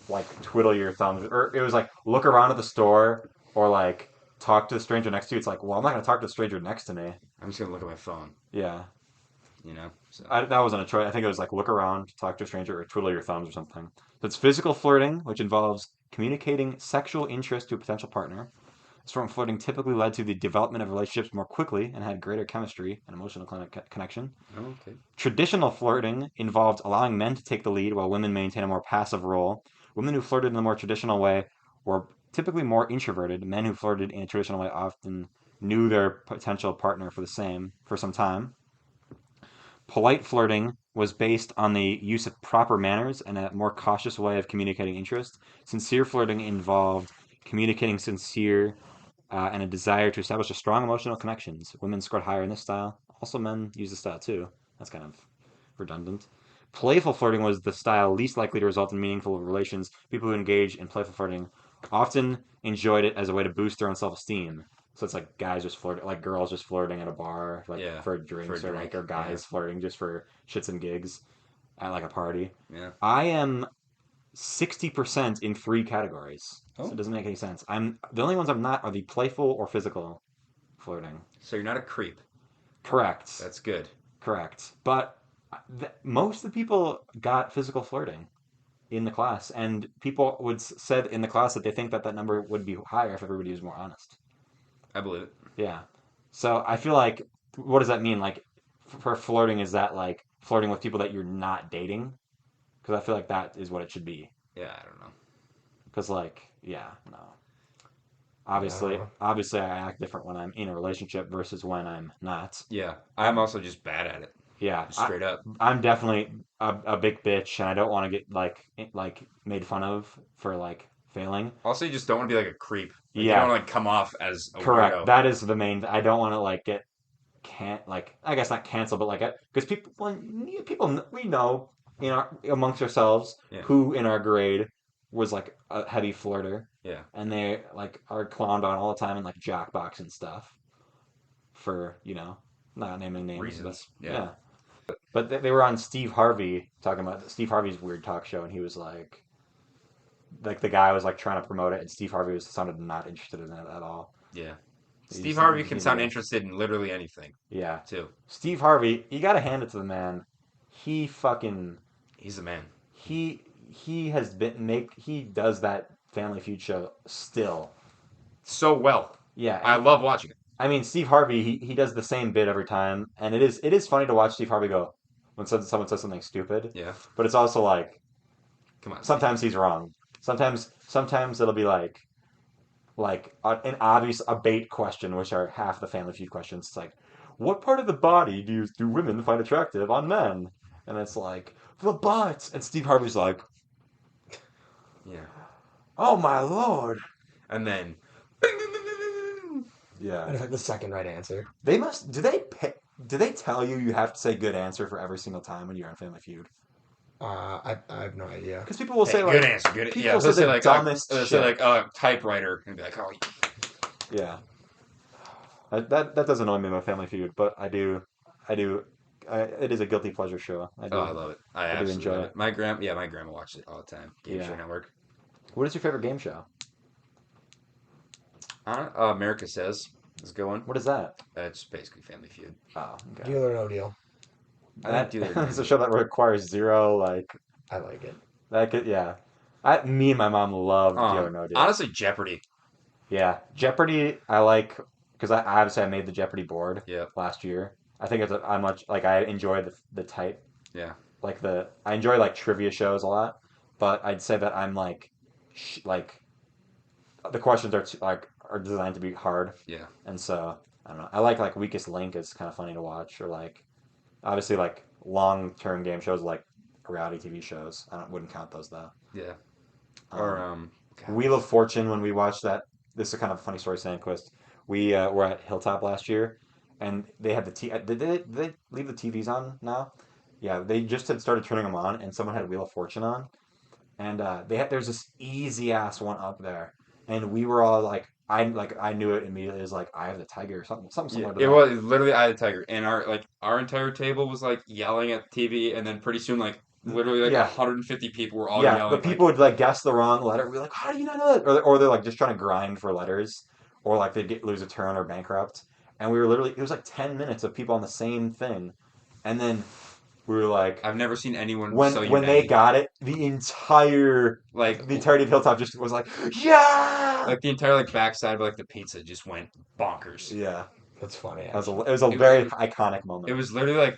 like twiddle your thumbs. Or it was like look around at the store, or like talk to the stranger next to you. It's like, well, I'm not gonna talk to the stranger next to me. I'm just going to look at my phone, Yeah, you know? So. that wasn't a choice. I think it was like look around, talk to a stranger, or twiddle your thumbs or something. So it's physical flirting, which involves communicating sexual interest to a potential partner. This form of flirting typically led to the development of relationships more quickly and had greater chemistry and emotional connection. Oh, okay. Traditional flirting involved allowing men to take the lead while women maintain a more passive role. Women who flirted in a more traditional way were typically more introverted. Men who flirted in a traditional way often knew their potential partner for some time. Polite flirting was based on the use of proper manners and a more cautious way of communicating interest. Sincere flirting involved communicating sincere and a desire to establish a strong emotional connections. Women scored higher in this style. Also, men use this style too. That's kind of redundant. Playful flirting was the style least likely to result in meaningful relations. People who engage in playful flirting often enjoyed it as a way to boost their own self-esteem. So it's like guys just flirting, like girls just flirting at a bar, like for drinks, or like or guys flirting just for shits and gigs at like a party. Yeah. I am 60% in 3 categories. Oh. So it doesn't make any sense. The only ones I'm not are the playful or physical flirting. So you're not a creep. Correct. That's good. Correct. But most of the people got physical flirting in the class, and people said in the class that they think that number would be higher if everybody was more honest. I believe it. Yeah. So I feel like, what does that mean? Like, for flirting, is that like flirting with people that you're not dating? Because I feel like that is what it should be. Yeah, I don't know. Because no. Obviously, I act different when I'm in a relationship versus when I'm not. Yeah, I'm also just bad at it. Yeah, Straight up. I'm definitely a big bitch, and I don't want to get like made fun of for like failing. Also, you just don't want to be like a creep. Like, Yeah. You don't want to like come off as a Correct. weirdo. That is the main. I don't want to like get I guess not cancel, but like because we know amongst ourselves who in our grade was like a heavy flirter. Yeah. And they like are clowned on all the time in like jockbox and stuff for not naming names Reasons. but yeah. But they were on Steve Harvey talking about Steve Harvey's weird talk show, and he was like the guy was like trying to promote it, and Steve Harvey sounded not interested in it at all. Yeah. Steve Harvey can sound interested in literally anything. Yeah. Too. Steve Harvey, you got to hand it to the man. He's a man. He does that Family Feud show still so well. Yeah. I love watching it. I mean, Steve Harvey, he does the same bit every time, and it is funny to watch Steve Harvey go when someone says something stupid. Yeah. But it's also like, come on. Sometimes he's wrong. Sometimes it'll be like an obvious bait question, which are half the Family Feud questions. It's like, what part of the body do women find attractive on men? And it's like, the butt. And Steve Harvey's like, yeah. Oh my lord. And then, yeah. And it's like the second right answer. They must. Do they tell you have to say good answer for every single time when you're on Family Feud? I have no idea. Because people will say good like answer. Good. people Yeah, will they'll say say the like dumbest they'll say shit. like typewriter and be like, oh, Yeah. That does annoy me about Family Feud, but I do. It is a guilty pleasure show. I love it. I do absolutely enjoy love it. it. My grandma watched it all the time. Game Show Network. What is your favorite game show? America Says is a good one. What is that? It's basically Family Feud. Oh, okay. Deal or No Deal. It's a show that requires zero like. I like it. That could me and my mom love Deal or No Deal. Honestly, Jeopardy. Yeah, Jeopardy. I like because I obviously I made the Jeopardy board. Yeah. Last year. I think I enjoy the type. Yeah. I enjoy like trivia shows a lot, but I'd say that I'm like the questions are designed to be hard. Yeah. And so I don't know. I like Weakest Link is kind of funny to watch, or like obviously like long-term game shows like reality TV shows. I wouldn't count those though. Yeah. Wheel of Fortune, when we watched that, this is a kind of funny story, Sandquist. We were at Hilltop last year, and they had did they leave the TVs on now? Yeah, they just had started turning them on, and someone had Wheel of Fortune on, and there's this easy ass one up there, and we were all like, I knew it immediately. It was like Eye of the Tiger or something similar to that. It was literally Eye of the Tiger, and our entire table was like yelling at the TV, and then pretty soon literally 150 people were all yelling. But people would like guess the wrong letter. We're like, how do you not know that? Or they're like just trying to grind for letters, or like they'd lose a turn or bankrupt. And we were literally, it was like 10 minutes of people on the same thing, and then we were like, I've never seen anyone when they got it, the entirety of Hilltop just was like, yeah, like the entire backside of the pizza just went bonkers. Yeah, that's funny. It was a very iconic moment. It was literally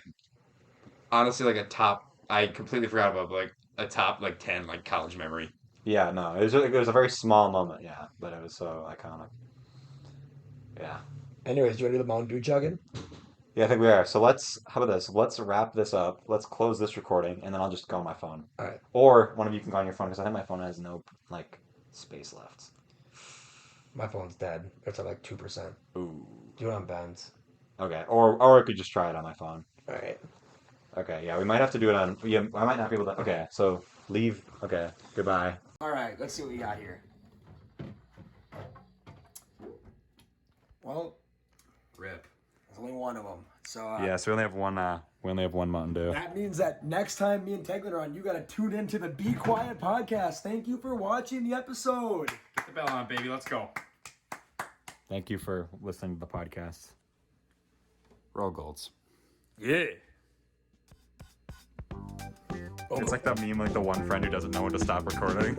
honestly a top. I completely forgot about a top 10 college memory. Yeah, no, it was a very small moment. Yeah, but it was so iconic. Yeah. Anyways, do you want to do the Mountain Dew chugging? Yeah, I think we are. So how about this? Let's wrap this up. Let's close this recording, and then I'll just go on my phone. All right. Or one of you can go on your phone, because I think my phone has no, space left. My phone's dead. It's at 2%. Ooh. Do it on Ben's. Okay. Or I could just try it on my phone. All right. Okay, yeah, we might have to do it on... Yeah, I might not be able to... Okay, so leave. Okay, goodbye. All right, let's see what we got here. Well... Rip. There's only one of them. So So we only have one Mountain Dew. that means that next time me and Teigland are on, you got to tune into the Be Quiet podcast. Thank you for watching the episode. Get the bell on, baby. Let's go. Thank you for listening to the podcast. Roll golds. Yeah. It's like that meme, the one friend who doesn't know when to stop recording.